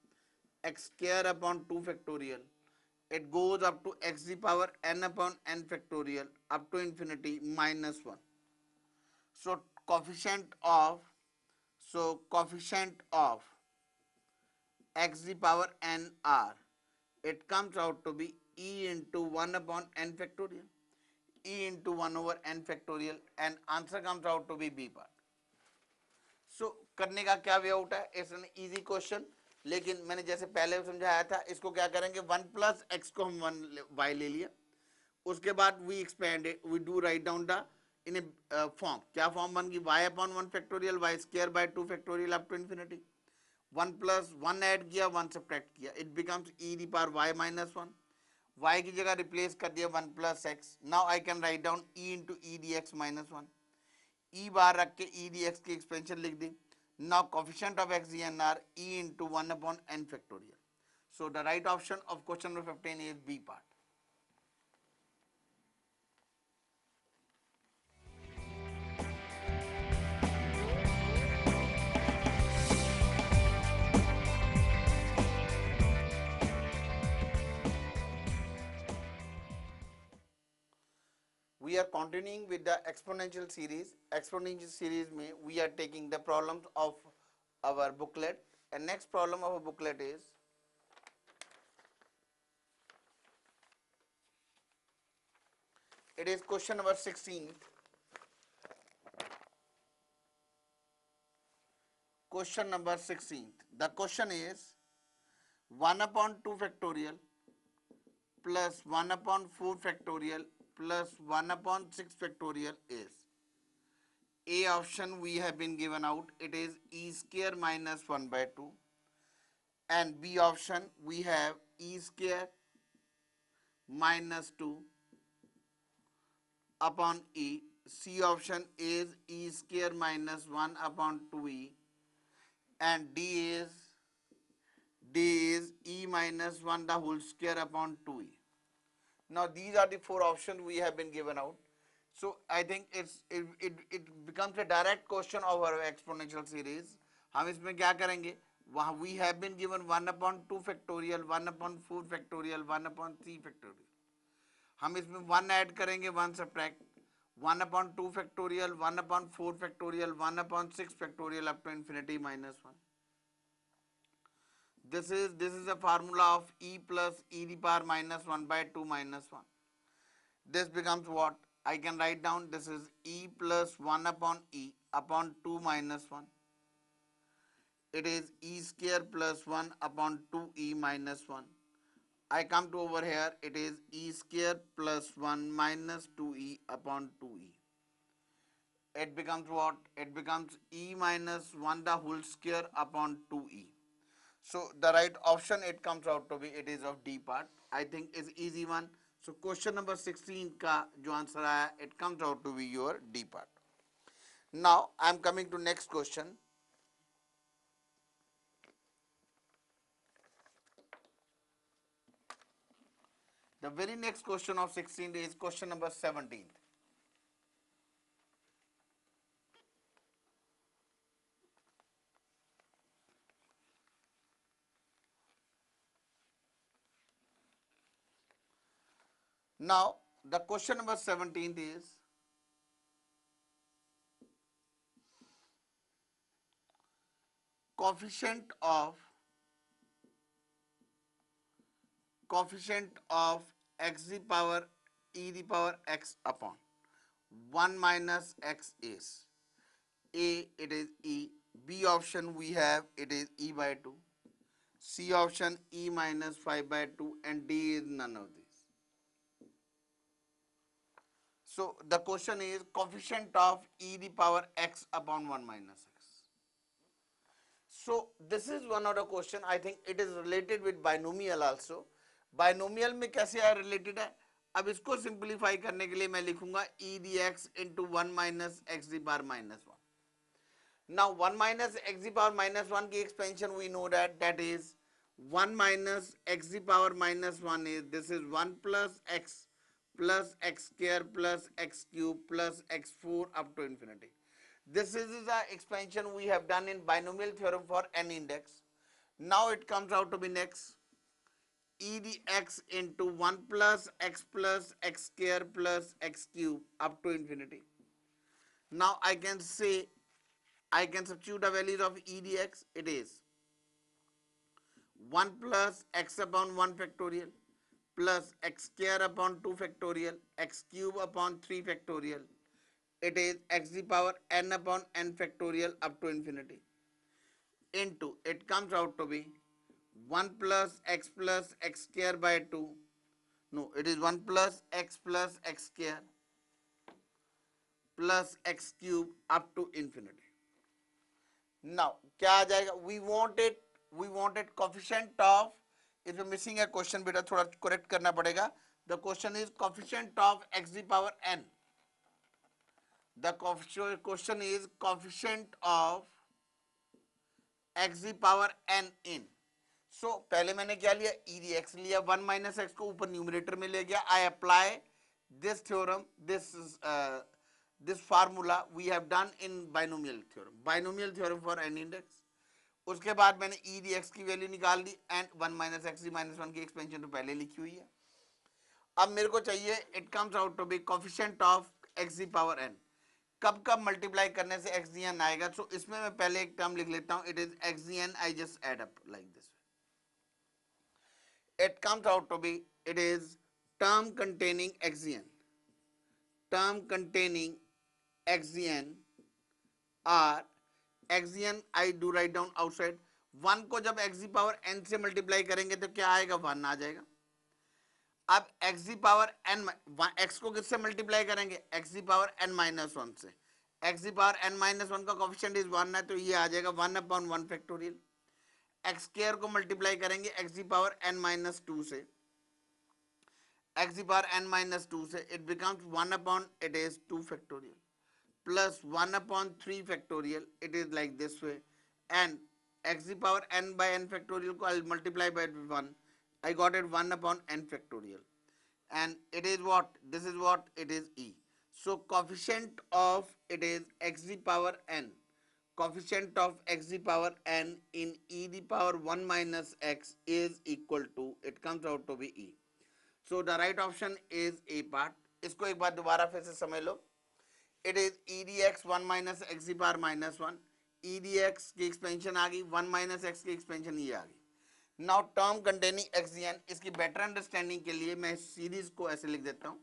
x square upon 2 factorial. It goes up to x the power n upon n factorial up to infinity minus 1. So coefficient of x the power n r, it comes out to be e into 1 upon n factorial, e into 1 over n factorial, and answer comes out to be B part. So करने का क्या way out है, it's an easy question, लेकिन मैंने जैसे पहले समझाया था, इसको क्या करेंगे, 1 प्लस एक्स को हम 1 y ले लिया, उसके बाद we expand it, we do write down the in a form. क्या फॉर्म बन गई, y upon 1 factorial y square by 2 factorial up to infinity. 1 plus 1 add किया, 1 सब्ट्रैक्ट किया, it becomes e the power y minus 1. y की जगह replace कर दिया 1 plus x. Now I can write down e into e d x minus 1. ई बार रख के e d x की एक्सपेंशन लिख दी. Now coefficient of x g n r e into 1/n factorial. So the right option of question number 15 is B part. We are continuing with the exponential series. Exponential series में we are taking the problems of our booklet. And next problem of our booklet is it is question number 16. Question number 16. The question is 1/2 factorial plus 1/4 factorial plus 1/6 factorial is A option we have been given out, it is e square minus 1/2, and B option we have e square minus 2 upon e. C option is e square minus 1 upon 2e, and D is e minus 1 the whole square upon 2e. Now these are the four options we have been given out. So I think it becomes a direct question of our exponential series. हम इसमें क्या करेंगे? वहाँ we have been given 1/2 factorial, 1/4 factorial, 1/3 factorial. हम इसमें 1 add करेंगे, 1 subtract, 1/2 factorial, 1/4 factorial, 1/6 factorial up to infinity minus 1. This is a formula of e plus e the power minus 1/2 minus 1. This becomes what? I can write down this is e plus 1 upon e upon 2 minus 1. It is e square plus 1 upon 2e minus 1. I come to over here, it is e square plus 1 minus 2e upon 2e. It becomes what? It becomes e minus 1 the whole square upon 2e. So the right option it comes out to be, it is of D part. I think is easy one. So question number 16 का जो answer आया, it comes out to be your D part. Now I am coming to next question. The very next question of 16 is question number 17. Now the question number 17 is coefficient of x the power e the power x upon 1 minus x is A, it is e. B option we have, it is e by 2. C option e minus 5/2, and D is none of these. So the question is coefficient of e the power x upon 1 minus x. So this is one of the question. I think it is related with binomial also. Binomial में कैसे है related है? अब इसको simplify करने के लिए मैं लिखूंगा e dx into 1 minus x the power minus 1. Now 1 minus x the power minus 1 की expansion we know that is 1 minus x the power minus 1 is this is 1 plus x square plus x cube plus x4 up to infinity. This is the expansion we have done in binomial theorem for n index. Now it comes out to be next e dx into 1 plus x square plus x cube up to infinity. Now I can say I can substitute the values of e dx. It is 1 plus x upon 1 factorial plus x square upon 2 factorial x cube upon 3 factorial. It is x the power n upon n factorial up to infinity into it comes out to be 1 plus x square by 2. No, it is 1 plus x square plus x cube up to infinity. Now क्या आ जाएगा? We wanted coefficient of, इसमें missing है question बेटा, थोड़ा correct करना पड़ेगा. The question is coefficient of x the power n. The question is coefficient of x power n in. So पहले मैंने क्या लिया, e दी x लिया, 1 माइनस एक्स को ऊपर न्यूमरेटर में ले गया. I apply this theorem, this formula we have done in binomial theorem for n index. उसके बाद मैंने e दी x की वैल्यू निकाल दी and 1 minus x minus one की एक्सपेंशन तो पहले लिखी हुई है. अब मेरे को चाहिए it comes out to be coefficient of x the power n. कब कब मल्टीप्लाई करने से एक्स डी एन आएगा. सो इसमें मैं पहले एक टर्म लिख लेता हूं, it is x d n. I just add up like this. It comes out to be, it is term containing xn, term containing xn or xn I do write down outside. 1 को जब x power n से multiply करेंगे तो क्या आएगा, 1 आ जाएगा. अब x power n, x को किससे मल्टीप्लाई करेंगे, x power n minus one से. x power n minus one का कोफिशिएंट इज 1 है तो ये आ जाएगा 1/1 फैक्टोरियल. एक्स स्क्वायर को मल्टीप्लाई करेंगे x the power n minus two से, x the power n minus two से, it becomes 1 it is 2 factorial plus 1/3 factorial. It is like this way. And x the power n by n factorial को I multiply by 1. I got it 1/n factorial and it is what, this is what it is e. So coefficient of it is x the power n, coefficient of x the power n in e the power 1 minus x is equal to, it comes out to be e. So the right option is a part. इसको एक बार दोबारा फिर से समझ लो. It is e dx 1 minus x the power minus 1. e dx की expansion आ गई, 1 minus x की एक्सपेंशन ये आ गई. Now term containing x d n. इसकी बेटर अंडरस्टैंडिंग के लिए मैं सीरीज को ऐसे लिख देता हूं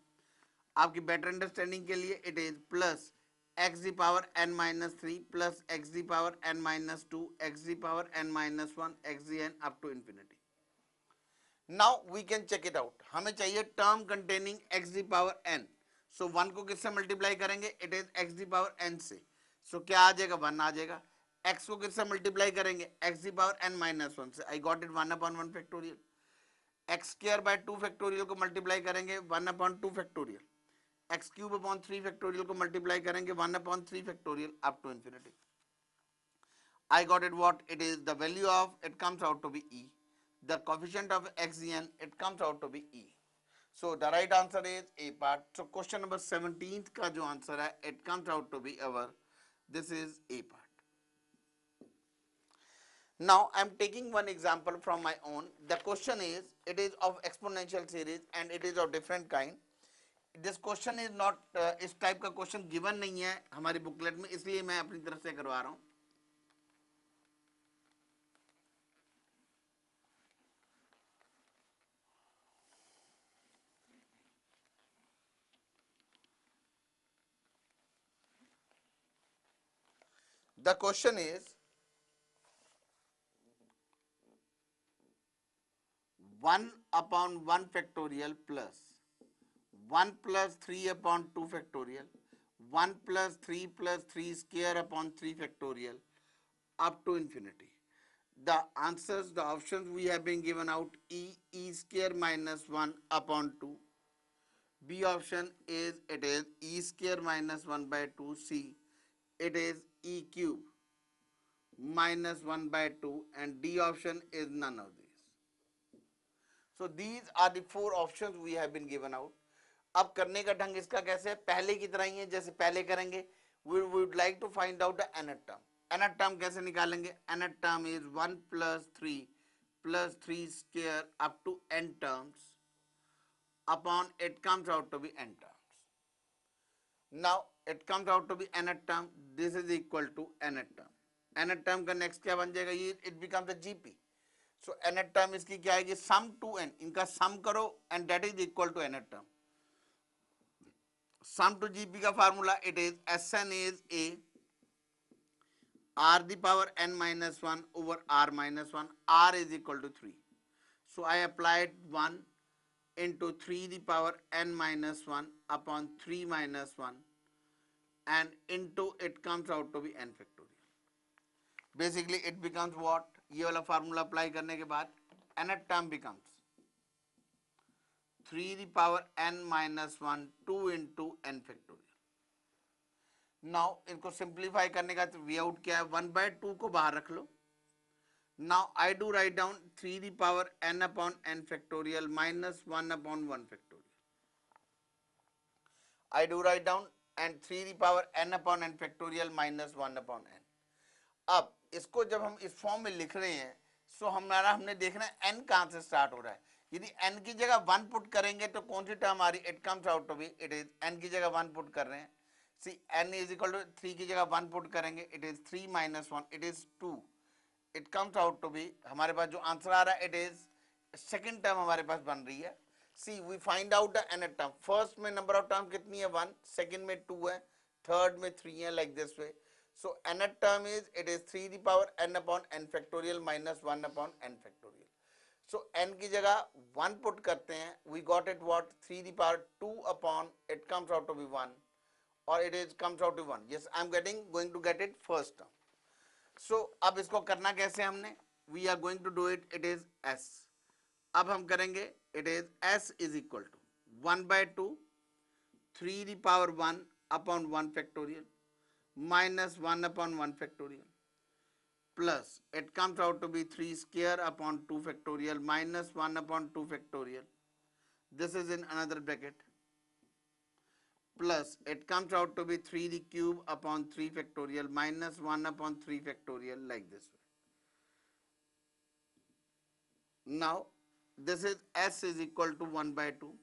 आपकी बेटर अंडरस्टैंडिंग के लिए. It is plus x the power n minus three plus x the power n minus two x the power n minus one x d n up to infinity. Now we can check it out. हमें चाहिए term containing x the power n. So 1 को किससे multiply करेंगे, it is x the power n से. सो क्या आ जाएगा, 1 आ जाएगा. x को किससे मल्टीप्लाई करेंगे, x the power n minus one से. I got it 1/1 factorial. X square by 2 factorial को मल्टीप्लाई करेंगे 1/2 factorial. X cube upon 3 factorial को मल्टीप्लाई करेंगे 1/3 factorial up to infinity. I got it what, it is the value of, it comes out to be e. The coefficient of xn, it comes out to be e. So the right answer is A part. So question number 17 का जो answer है, it comes out to be our, this is A part. Now I am taking one example from my own. The question is, it is of exponential series and it is of different kind. This question is not इस type का question given नहीं है हमारी booklet में, इसलिए मैं अपनी तरफ से करवा रहा हूँ. The question is 1/1 factorial plus 1 plus 3/2 factorial, 1 plus 3 plus 3 square upon 3 factorial up to infinity. The answers, the options we have been given out: e square minus 1 upon 2. B option is, it is e square minus 1 by 2. C, it is e cube minus 1 by 2, and D option is none of these. So these are the 4 options we have been given out. अब करने का ढंग इसका कैसे है, पहले की तरह ही है जैसे पहले करेंगे. We would like to find out the nth term. nth term कैसे निकालेंगे, nth term is 1 plus 3 square up to n terms upon, it comes out to be n terms. Now it comes out to be nth term, this is equal to nth term. nth term का next क्या बन जाएगा, ये it becomes a gp. So nth term इसकी क्या आएगी, sum to n, इनका sum करो and that is equal to nth term. Sum to gp का formula, it is Sn is a r the power n minus 1 over r minus 1, r is equal to 3. So I applied 1 into 3 the power n minus 1 upon 3 minus 1 and into, it comes out to be n factorial. Basically it becomes what, ये वाला formula apply करने के बाद nth term becomes 3 the power n minus 1 2 into n factorial. Now इनको simplify करने का way out क्या है, 1/2 को बाहर रख लो. Now I do write down 3 n/n factorial minus 1/1 factorial. I do write down and 3 n/n factorial minus 1/n. अब इसको जब हम इस फॉर्म में लिख रहे हैं, सो हमने देखना है n कहां से स्टार्ट हो रहा है. यदि n की जगह 1 पुट करेंगे तो कौन सी टर्म आ रही, it comes out to be, it is n की जगह 1 पुट कर रहे हैं. See n is equal to 3 की जगह 1 पुट करेंगे, it is 3 minus 1, it is 2. It comes out to be, हमारे पास जो आंसर आ रहा है, इट इज सेकेंड टर्म हमारे पास बन रही है. See we find out the nth term. First में नंबर ऑफ टर्म कितनी है, 1. सेकेंड में 2 है. थर्ड में 3 है, like this way. So nth term is, it is 3 n/n factorial minus 1/n factorial. So n की जगह 1 पुट करते हैं, we got it what, 3 upon, it comes out to be 1, or it is comes out to 1. Yes, I am going to get it first term. So अब इसको करना कैसे हमने, we are going to do it, it is s. अब हम करेंगे, it is s is equal to 1/2 3 upon 1 factorial minus 1/1 factorial plus it comes out to be 3 square upon 2 factorial minus 1/2 factorial. This is in another bracket plus it comes out to be 3 cube upon 3 factorial minus 1/3 factorial, like this way. Now this is s is equal to 1/2.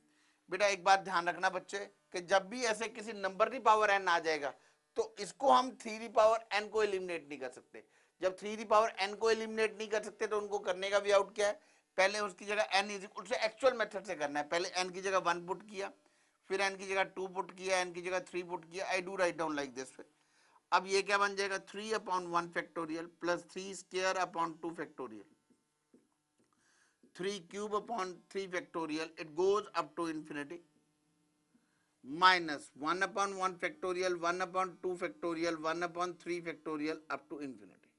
बेटा एक बात ध्यान रखना बच्चे कि जब भी ऐसे किसी नंबर की पावर n आ जाएगा तो इसको हम 3 को एलिमिनेट नहीं कर सकते. जब 3 को एलिमिनेट नहीं कर सकते तो उनको करने का भी आउट क्या है, पहले उसकी जगह n इज इक्वल से एक्चुअल मेथड से करना है. पहले n की जगह 1 पुट किया, फिर n की जगह 2 पुट किया, n की जगह 3 पुट किया. आई do write down like this way. अब ये क्या बन जाएगा, 3/1 factorial plus 3 square upon 2 factorial, 3 cube upon 3 factorial, it goes up to infinity, minus 1/1 factorial, 1/2 factorial, 1/3 factorial up to infinity.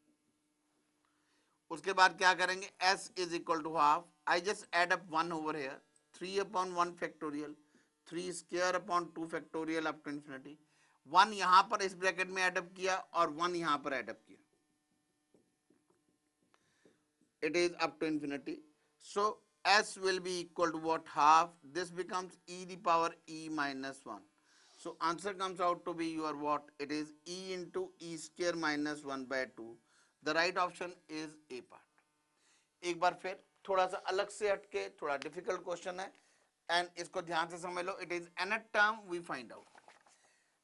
उसके बाद क्या करेंगे, s is equal to half. I just add up 1 over here, 3/1 factorial, 3 square upon 2 factorial up to infinity. 1 यहां पर इस bracket में add up किया और 1 यहां पर एड अप किया, it is up to infinity. So s will be equal to what, half. This becomes e the power e minus 1. So answer comes out to be your what, it is e into e square minus 1/2. The right option is a part. एक बार फिर थोड़ा सा अलग से हटके, थोड़ा difficult question है and इसको ध्यान से समझ लो. It is nth term we find out.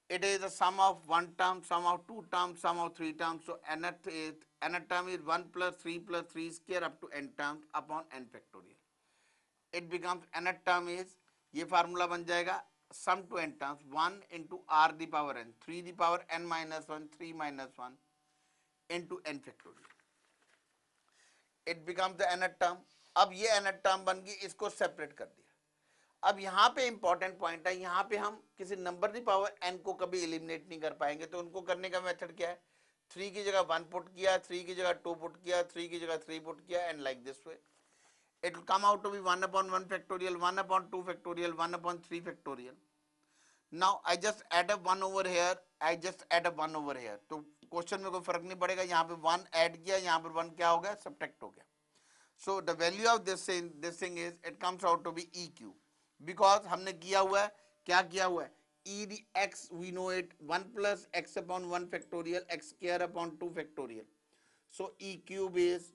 It is a sum of 1 term, sum of 2 terms, sum of 3 terms. So nth term is 1 plus 3 square up to n terms upon n factorial. It becomes nth term is, ये formula बन जाएगा sum to n terms 1 into r the power n, 3 the power n minus 1, 3 minus 1 into n factorial. It becomes the nth term. अब ये nth term बन गई, इसको separate कर दिया. अब यहाँ पे इंपॉर्टेंट पॉइंट है, यहाँ पे हम किसी नंबर की पावर n को कभी एलिमिनेट नहीं कर पाएंगे. तो उनको करने का मेथड क्या है, 3 की जगह 1 पुट किया, 3 की जगह 2 पुट किया, 3 की जगह 3 पुट किया, and like this way it will come out to be 1/1 factorial, 1/2 factorial, 1/3 factorial. Now I just add up 1 over here, I just add up 1 over here. तो क्वेश्चन में कोई फर्क नहीं पड़ेगा, यहाँ पे 1 ऐड किया, यहाँ पर 1 क्या हो गया, सब्ट्रैक्ट हो गया. So the value of this thing is, it comes out to be e q. Because हमने किया हुआ है, क्या किया हुआ है, e the x we know it 1 plus x upon 1 factorial x square upon 2 factorial. So e cube is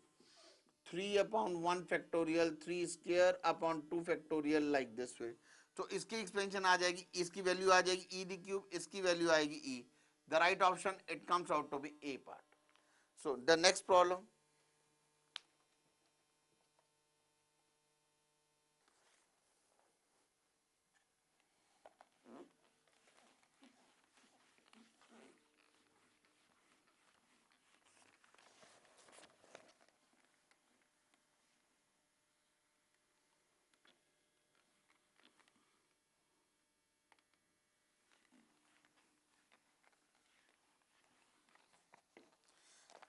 3 upon 1 factorial 3 square upon 2 factorial, like this way. तो इसकी एक्सपेंशन आ जाएगी, इसकी वैल्यू आ जाएगी e the cube, इसकी value आएगी e. The right option, it comes out to be a part. So the next problem,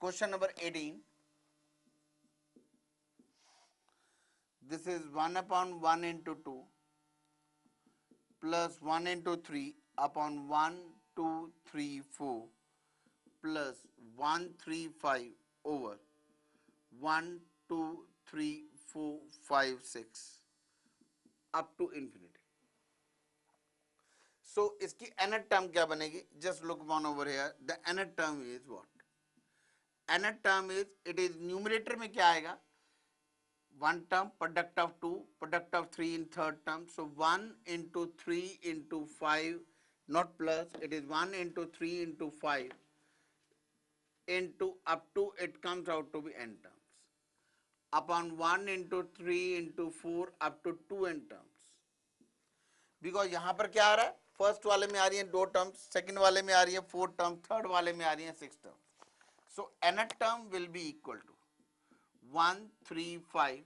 question number 18. This is 1/1 into 2 plus 1 into 3 upon 1, 234 plus 135 over 1 2 3 4 5 6 up to infinity. So इसकी nth term क्या बनेगी? Just look one over here. The nth term is what? nth term is, it is numerator में क्या आएगा? One term, product of 2, product of 3 in third term. So 1 into 3 into 5, not plus, it is 1 into 3 into 5 into up to, it comes out to be n terms. Upon 1 into 3 into 4 up to 2n terms. Because यहाँ पर क्या आ रहा है? First वाले में आ रही है 2 टर्म्स, सेकंड वाले में आ रही है 4 टर्म, थर्ड वाले में आ रही है 6 terms. So nth term will be equal to 135.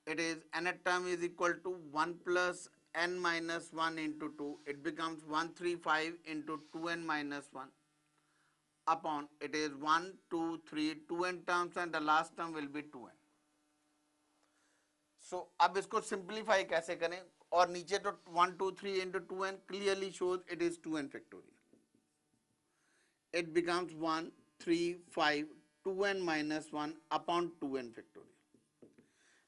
It is nth term is equal to 1 plus n minus 1 into 2. It becomes 135 into 2n minus 1 upon, it is 1 2 3 2n terms and the last term will be 2n. So अब इसको simplify कैसे करें? और नीचे तो 1 2 3 into 2n clearly shows it is 2n factorial. It becomes 1 3 5 2n minus 1 upon 2n factorial.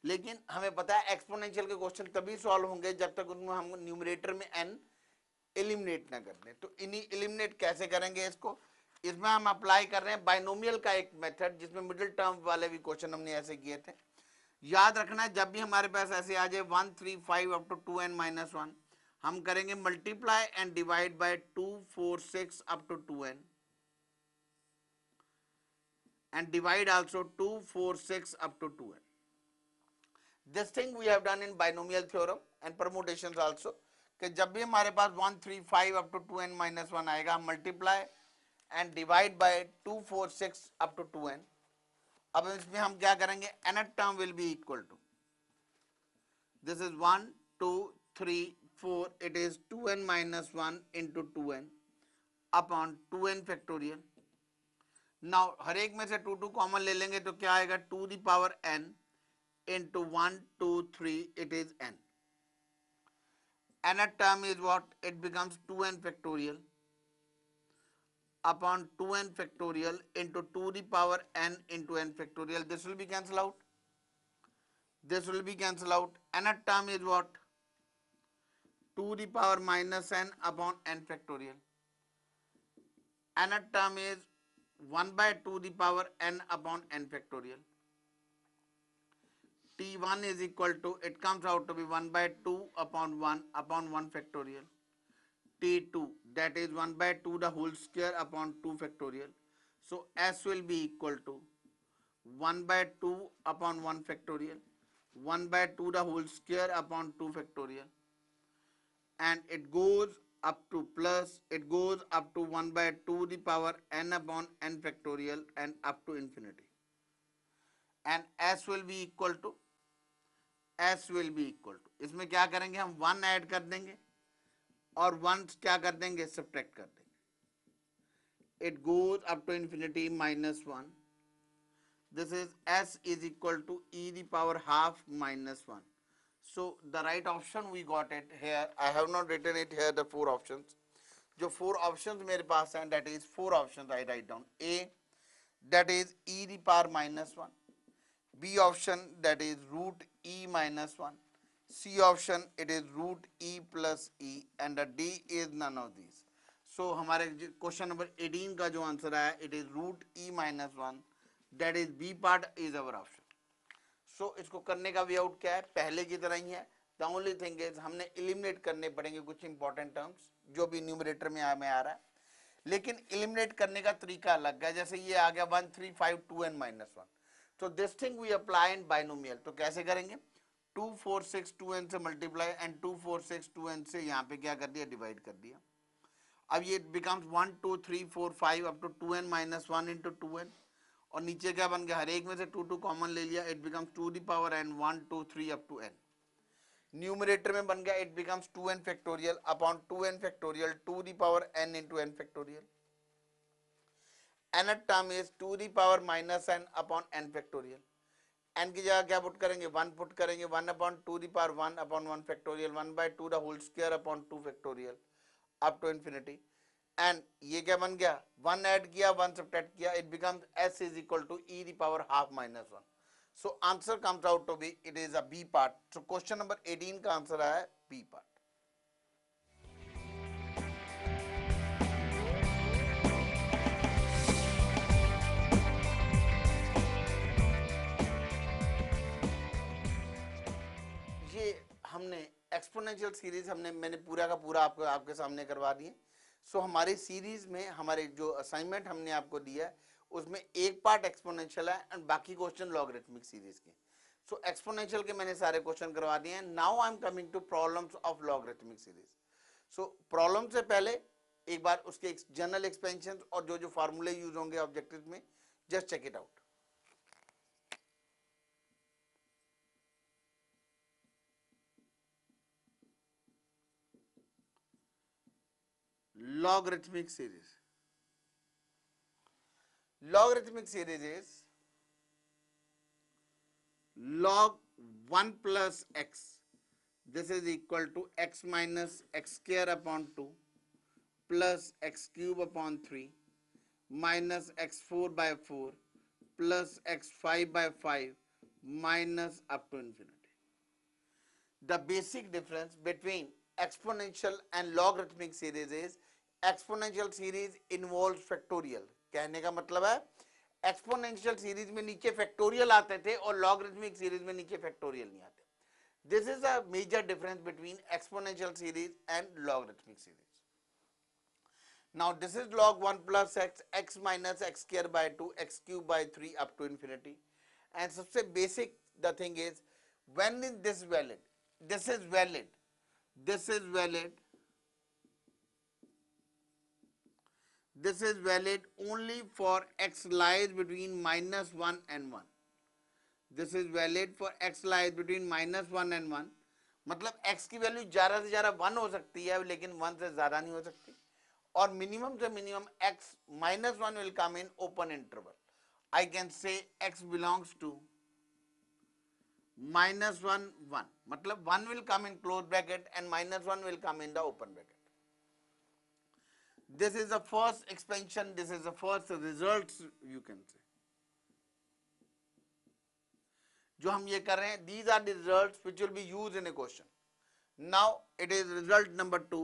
लेकिन हमें पता है एक्सपोनेंशियल के क्वेश्चन तभी सॉल्व होंगे जब तक उनमें हम न्यूमरेटर में n एलिमिनेट ना कर दें. तो इन्हीं एलिमिनेट कैसे करेंगे इसको? इसमें हम अप्लाई कर रहे हैं बाइनोमियल का एक मेथड, जिसमें मिडिल टर्म वाले भी क्वेश्चन हमने ऐसे किए थे. याद रखना है जब भी हमारे पास ऐसे आ जाए 1 3 5 अप टू 2n minus 1, हम करेंगे multiply and divide by 2 4 6 up to 2n and divide also 2 4 6 up to 2n. This thing we have done in binomial theorem and permutations also, कि जब भी हमारे पास 1 3 5 up to 2n minus 1 आएगा, हम multiply and divide by 2 4 6 up to 2n. अब इसमें हम क्या करेंगे? nth term will be equal to, this is 1 2 3 4, it is 2n minus 1 into 2n upon 2n factorial. Now हर एक में से 2 2 कॉमन ले लेंगे तो क्या आएगा? 2 the power n into 1 2 3, it is n. Nth term is what? It becomes 2n factorial upon 2n factorial into 2 the power n into n factorial. This will be cancelled out. This will be cancelled out. Nth term is what? 2 the power minus n upon n factorial. Nth term is 1 by 2 the power n upon n factorial. T1 is equal to, it comes out to be 1 by 2 upon 1 factorial. T2, that is 1 by 2 the whole square upon 2 factorial. So S will be equal to 1 by 2 upon 1 factorial, 1 by 2 the whole square upon 2 factorial, and it goes up to plus, it goes up to 1 by 2 the power n upon n factorial and up to infinity. And S will be equal to, इसमें क्या करेंगे? हम 1 add कर देंगे और 1 क्या कर देंगे? सब्ट्रैक्ट कर देंगे. It goes up to infinity minus 1. This is S is equal to e the power half minus 1. So the right option we got it here. I have not written it here, the 4 options. जो 4 options मेरे पास हैं, that is 4 options I write down. A, that is e the power minus 1. B option, that is root e minus 1. C option, it is root e plus e, and the D is none of these. So हमारे question number 18 का जो answer आया, it is root e minus 1. That is B part is our option. So इसको करने का way out क्या है? पहले की तरह ही है. The only thing is हमने एलिमिनेट करने पड़ेंगे कुछ इंपॉर्टेंट टर्म्स जो भी न्यूमरेटर में आ रहा है, लेकिन एलिमिनेट करने का तरीका अलग है. जैसे ये आ गया 1 3 5 2n minus 1. तो this thing we apply in binomial. तो कैसे करेंगे? 2 4 6 2n से मल्टीप्लाई एंड 2 4 6 2n से यहाँ पे क्या कर दिया? डिवाइड कर दिया. अब ये becomes 1 2 3 4 5 up to 2n minus 1 into 2n, और नीचे क्या बन गया? हर एक में से 2 2 कॉमन ले लिया. It becomes 2 the power n 1 2 3 up to n. Numerator में बन गया, it becomes 2n factorial upon 2n factorial 2 the power n into n factorial. nth term is 2 the power minus n upon n factorial. n की जगह क्या put करेंगे? 1 put करेंगे. 1 upon 2 the power 1 upon 1 factorial, 1 by 2 the whole square upon 2 factorial up to infinity. And ये क्या बन गया, 1 add किया 1 सब्ट्रैक्ट किया, it becomes s is equal to e the power half minus 1. So answer comes out to be it is a b part. So question number 18 का answer आया B part. ये हमने एक्सपोनेंशियल सीरीज मैंने पूरा का पूरा आपके सामने करवा दिए. सो हमारी सीरीज में हमारे जो असाइनमेंट हमने आपको दिया है उसमें एक पार्ट एक्सपोनेंशियल है एंड बाकी क्वेश्चन लॉगरिथमिक सीरीज के. सो एक्सपोनेंशियल के मैंने सारे क्वेश्चन करवा दिए हैं. Now I am coming to problems of logarithmic series. So problem से पहले एक बार उसके जनरल एक्सपेंशन और जो जो फार्मूले यूज होंगे ऑब्जेक्टिव में, just check it out. Logarithmic series. Logarithmic series is log 1 plus x. This is equal to x minus x square upon 2 plus x cube upon 3 minus x4 by 4 plus x5 by 5 minus up to infinity. The basic difference between exponential and logarithmic series is exponential series involves factorial. कहने का मतलब है exponential series में नीचे factorial आते थे और logarithmic series में नीचे फैक्टोरियल नहीं आते. This is a major difference between exponential series and logarithmic series. Now this is log 1 plus x, x minus x square by 2, x cube by 3 up to infinity. And सबसे basic the thing is when is this valid? This is valid. This is valid. This is valid only for x lies between minus 1 and 1. This is valid for x lies between minus 1 and 1. मतलब x की value ज़्यादा से ज़्यादा 1 हो सकती है लेकिन 1 से ज़्यादा नहीं हो सकती. और मिनिमम से minimum x minus 1 will come in open interval. I can say x belongs to minus 1 1. मतलब 1 will come in close bracket and minus 1 will come in the open bracket. This is the first expansion, this is the first results you can say. जो हम ये कर रहे हैं, these are the results which will be used in a question. Now it is result number 2.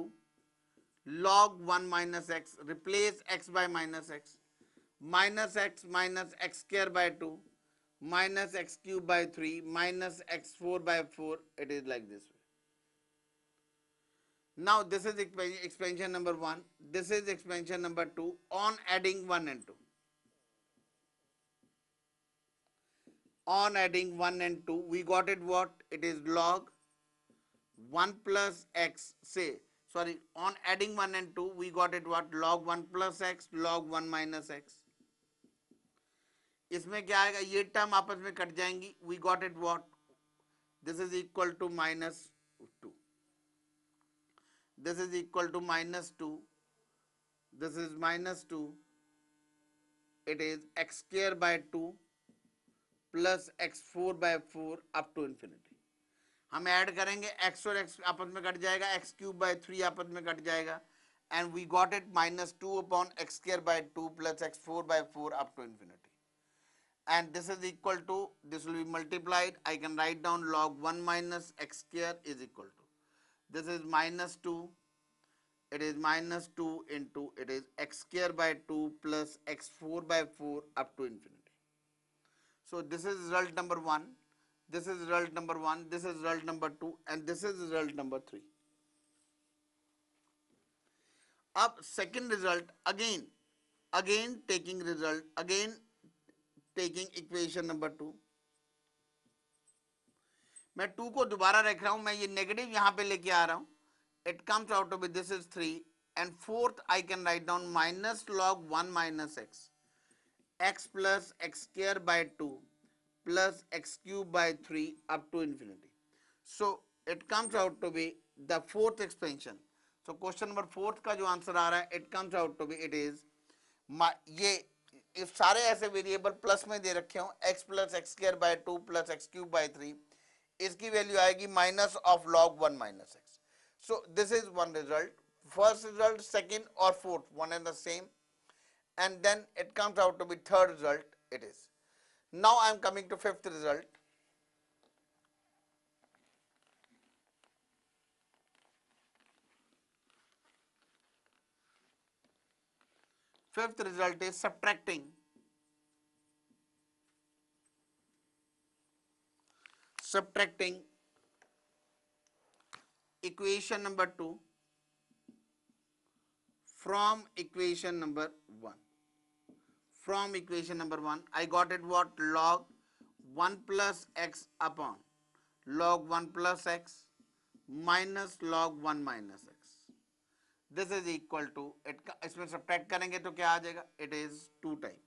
Log 1 minus x, replace x by minus x minus x square by 2 minus x cube by 3 minus x4 by 4. It is like this way. Now this is expansion number 1, this is expansion number 2 on adding 1 and 2. On adding 1 and 2, we got it what? It is log 1 plus x, say, sorry, on adding 1 and 2, we got it what? Log 1 plus x, log 1 minus x. इसमें क्या आएगा? ये term आपस में cut जाएंगी. We got it what? This is equal to minus 2. This is equal to minus 2. This is minus 2. It is x square by 2 plus x4 by 4 up to infinity. हम add करेंगे x और x आपस में cut जाएगा, x cube by 3 आपस में cut जाएगा, and we got it minus 2 upon x square by 2 plus x4 by 4 up to infinity. And this is equal to, this will be multiplied. I can write down log 1 minus x square is equal to, this is minus 2, it is minus 2 into, it is x square by 2 plus x4 by 4 up to infinity. So this is result number 1, this is result number 1, this is result number 2, and this is result number 3. Up second result, again taking result, again taking equation number 2. मैं 2 को दोबारा रख रहा हूं, मैं ये negative यहां पे लेके आ रहा हूं. It comes out to be, this is 3, and fourth I can write down minus log 1 minus x plus x square by 2 plus x cube by 3 up to infinity. So it comes out to be the fourth expansion. So question number 4 का जो answer आ रहा है, it comes out to be, it is ये सारे ऐसे variable plus में दे रखे हो, x plus x square by 2 plus x cube by 3, इसकी वैल्यू आएगी minus of log 1 minus x. So this is one result first result, second or fourth, one and the same, and then it comes out to be third result it is. Now I am coming to fifth result. Fifth result is subtracting equation number 2 from equation number 1. From equation number 1, I got it what? Log 1 plus x upon log 1 plus x minus log 1 minus x. This is equal to, इसमें subtract करेंगे तो क्या आ जाएगा? It is 2 times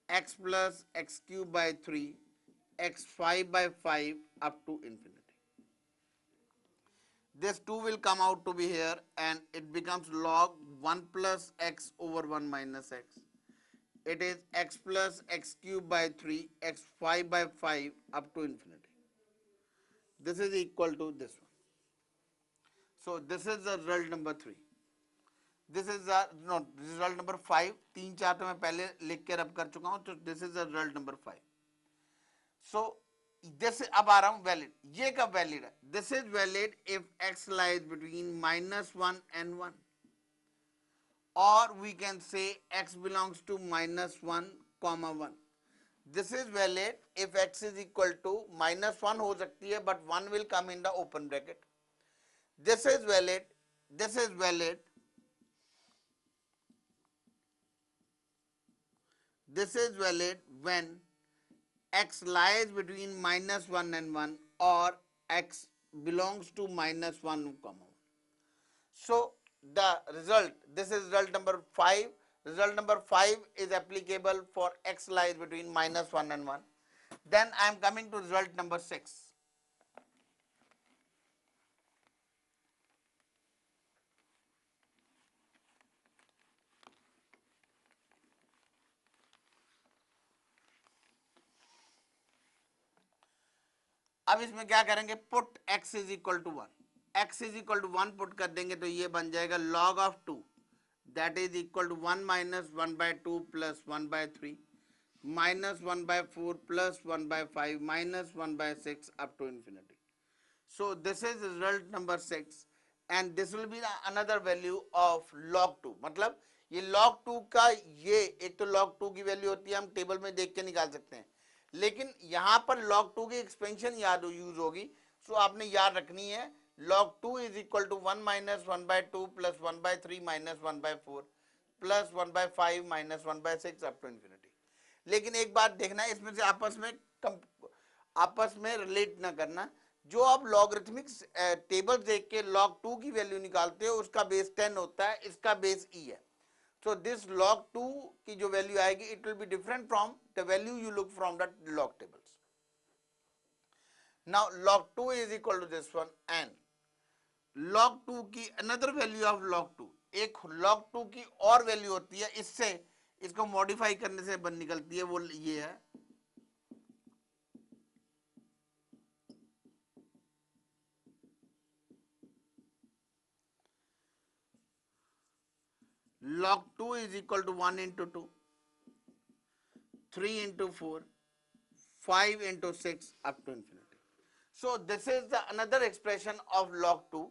x plus x cube by 3 x 5 by 5 up to infinity. This 2 will come out to be here and it becomes log 1 plus x over 1 minus x. It is x plus x cube by 3 x 5 by 5 up to infinity. This is equal to this one. So this is the result number 3. This is the result number 5. 3 4 तो मैं पहले लिख के रब कर चुका हूं, तो this is the result number 5. So this अब आ रहा हूं valid. ये कब valid है? This is valid if x lies between -1 and 1, or we can say x belongs to -1, 1. This is valid if x is equal to -1 हो सकती है, but 1 will come in the open bracket. This is valid. This is valid. This is valid when x lies between -1 and 1, or x belongs to -1, 1. So the result, this is result number 5. Result number 5 is applicable for x lies between -1 and 1. Then I am coming to result number 6. अब इसमें क्या करेंगे? Put x is equal to 1. x is equal to 1 put कर देंगे तो ये बन जाएगा log of 2, that is equal to 1 minus 1 by 2 plus 1 by 3 minus 1 by 4 plus 1 by 5 minus 1 by 6 up to infinity. So this is result number 6 and this will be another value of log 2. मतलब ये log 2 का, ये एक तो log 2 की value होती है, हम टेबल में देख के निकाल सकते हैं, लेकिन यहां पर log 2 की एक्सपेंशन याद यूज होगी. सो आपने याद रखनी है log 2 is equal to 1 minus 1 by 2 plus 1 by 3 minus 1 by 4 plus 1 by 5 minus 1 by 6 up to infinity. लेकिन एक बात देखना है, इसमें से आपस में रिलेट ना करना. जो आप लॉगरिथमिक टेबल देख के log 2 की वैल्यू निकालते हो उसका बेस 10 होता है, इसका बेस e है. So this log 2 की जो वैल्यू आएगी, it will be different from the value you look from the log tables. Now log 2 is equal to this one, and log 2 की another value of log 2, एक log 2 की और value होती है, इससे इसको मॉडिफाई करने से बन निकलती है, वो ये है log 2 is equal to 1 into 2, 3 into 4, 5 into 6 up to infinity. So this is the another expression of log 2,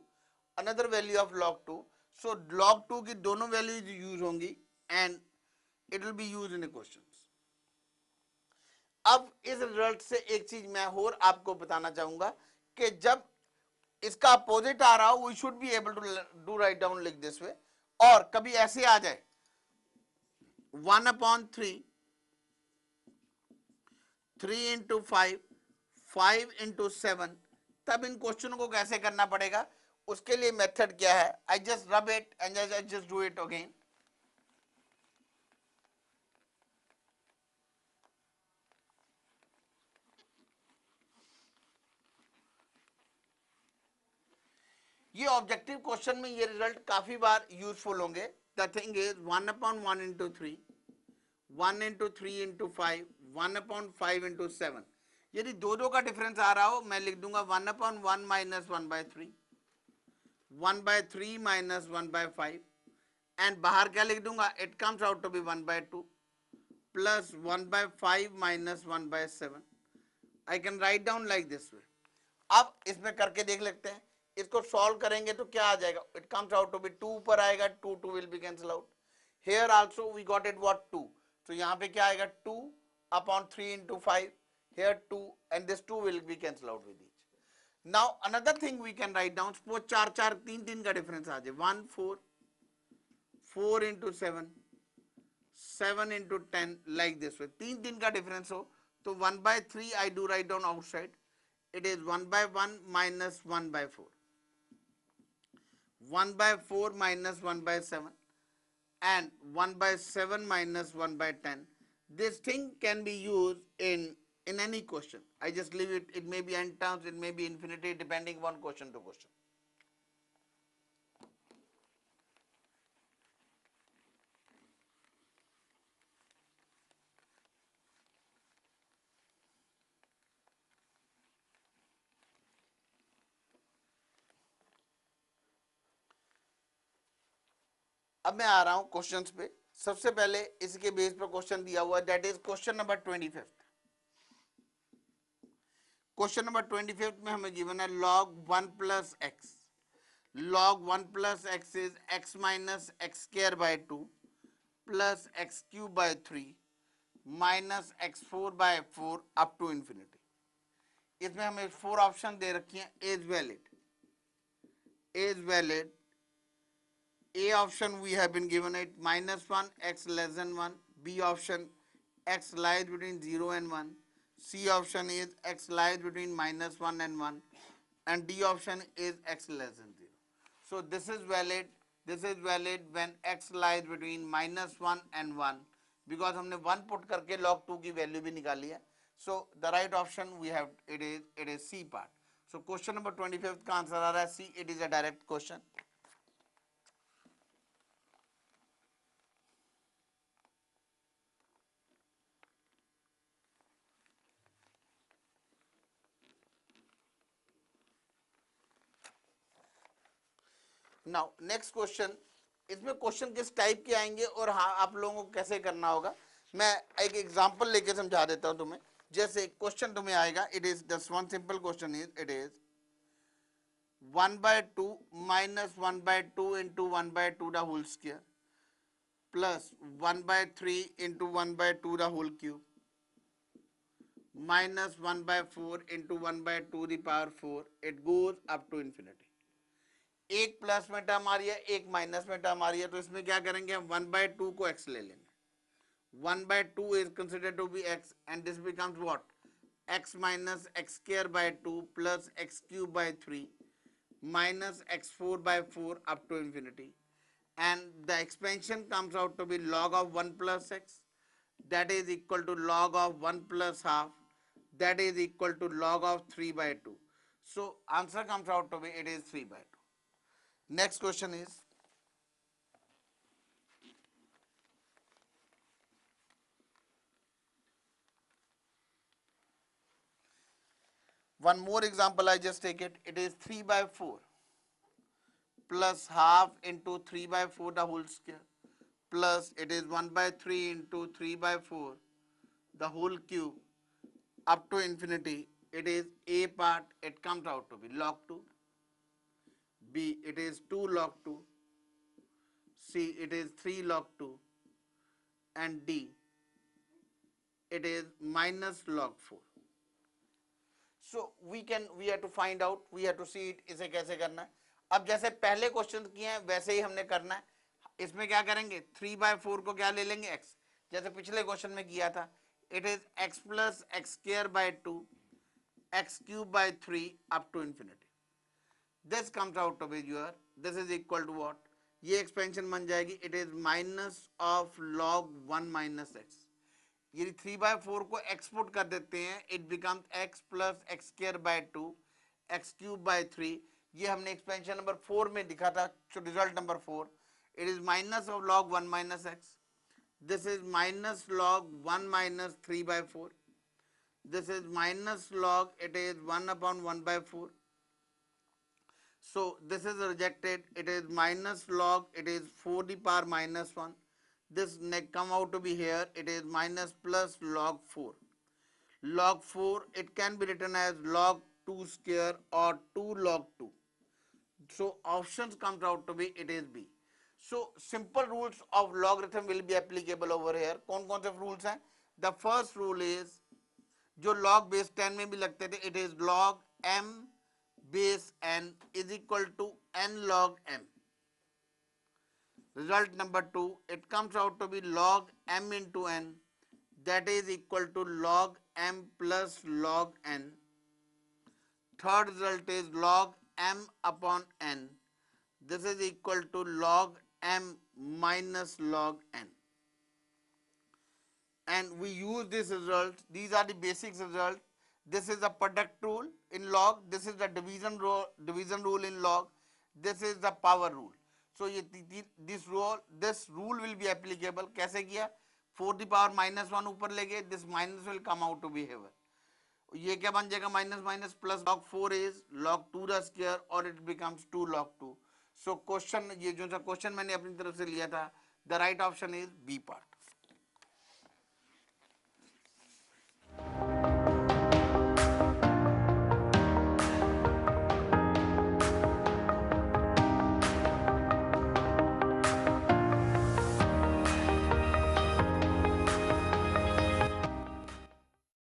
another value of log 2. So log 2 की दोनों वैल्यूज यूज होंगी and it will be used in the questions. अब इस result से एक चीज मैं और आपको बताना चाहूंगा कि जब इसका अपोजिट आ रहा हो, we should be able to do write down like this way. और कभी ऐसे आ जाए 1/3, 3 into 5, 5 into 7, तब इन क्वेश्चनों को कैसे करना पड़ेगा, उसके लिए मेथड क्या है? I just rub it and I just do it again. ये ऑब्जेक्टिव क्वेश्चन में ये रिजल्ट काफी बार यूजफुल होंगे. The thing is 1/1 into 3, 1 into 3 into 5, 1/5 into 7. यदि दो का डिफरेंस आ रहा हो, मैं लिख दूंगा 1/1 minus 1 by 3, 1/3 माइनस 1/5, एंड बाहर क्या लिख दूंगा, it comes out to be 1/2 plus 1/5 minus 1/7. I can write down like this way. अब इसमें करके देख लेते हैं. इसको सॉल्व करेंगे तो क्या आ जाएगा, it comes out to be 2 ऊपर आएगा, 2 2 will be cancel out. Here also we got it what 2, तो यहाँ पे क्या आएगा 2 upon 3 into 5, here 2, and this 2 will be cancel out with each. Now another thing we can write down, suppose 4 4 3 3 का difference आ जाए, 1 4 4 into 7 7 into 10 like this way. 3 3 का difference हो तो 1/3 I do write down outside, it is 1/1 minus 1/4, 1/4 minus 1/7, and 1/7 minus 1/10. This thing can be used in any question. I just leave it. It may be n terms, it may be infinity, depending on question to question. अब मैं आ रहा हूं questions पे. सबसे पहले इसके base पर question दिया हुआ है, that is question number 25. Question number 25 में हमें गिवन है log 1 plus x. log 1 plus x is x minus x square by 2 plus x cube by 3 minus x4 by 4 up to infinity. इसमें हमें 4 option दे रखी हैं. is valid. A option we have been given it -1 x less than 1. B option x lies between 0 and 1. C option is x lies between -1 and 1. And D option is x less than 0. So this is valid. This is valid when x lies between -1 and 1, because हमने 1 put करके log 2 की value भी निकाली है. So the right option we have, it is C part. So question number 25 का answer आ रहा है C. It is a direct question. Now next question. इसमें क्वेश्चन किस टाइप के आएंगे और हाँ आप लोगों को कैसे करना होगा, मैं एक एग्जांपल लेके समझा देता हूं तुम्हें. जैसे क्वेश्चन तुम्हें आएगा, it is just one simple question is, it is 1/2 minus 1/2 into 1/2 the whole square plus 1/3 into 1/2 the whole cube minus 1/4 into 1/2 the power 4. It goes up to infinity. एक प्लस में टर्म आ रही है, एक minus में term आ रही है, तो इसमें क्या करेंगे, 1/2 को x ले लेंगे. 1/2 is considered to be x, and this becomes what, x minus x square by 2 plus x cube by 3 minus x4 by 4 up to infinity, and the expansion comes out to be log of 1 plus x, that is equal to log of 1 plus half, that is equal to log of 3/2. So answer comes out to be, it is 3/2. Next question is, one more example I just take it. It is 3/4 plus half into 3/4 the whole square plus it is 1/3 into 3/4 the whole cube up to infinity. It is A part, it comes out to be log 2. B, it is 2 log 2. C, it is 3 log 2. And D, it is minus log 4. So we have to find out, we have to see it, इसे कैसे करना है. अब जैसे पहले question किए हैं वैसे ही हमने करना है. इसमें क्या करेंगे, 3/4 को क्या ले लेंगे, x, जैसे पिछले क्वेश्चन में किया था. It is x plus x square by 2 x cube by 3 up to infinity. This comes out to be your, this is equal to what, ये एक्सपेंशन बन जाएगी, it is minus of log 1 minus x. यदि 3/4 को x put कर देते हैं, it becomes x plus x square by 2 x cube by 3. ये हमने एक्सपेंशन नंबर 4 में दिखा था, result number 4. It is minus of log 1 minus x. This is minus log 1 minus 3/4. This is minus log, it is 1 upon 1/4. So this is rejected. It is minus log, it is 4 the power minus 1. This come out to be here, it is minus plus log 4. Log 4, it can be written as log 2 square or 2 log 2. So options comes out to be it is B. So simple rules of logarithm will be applicable over here. कौन कौन से rules हैं? The first rule is जो log base 10 में भी लगते थे, it is log m base n is equal to n log m. Result number 2, it comes out to be log m into n, that is equal to log m plus log n. Third result is log m upon n. This is equal to log m minus log n. And we use this result. These are the basic results. This is the product rule in log. This is the division rule in log. This is the power rule. So this rule will be applicable. कैसे किया? 4 the power minus 1 ऊपर ले गए. This minus will come out to be here. ये क्या बन जाएगा? Minus minus plus log 4 is log 2 का स्क्वायर और it becomes 2 log 2. So question, ये जो सा क्वेश्चन मैंने अपनी तरफ से लिया था, the right option is B part.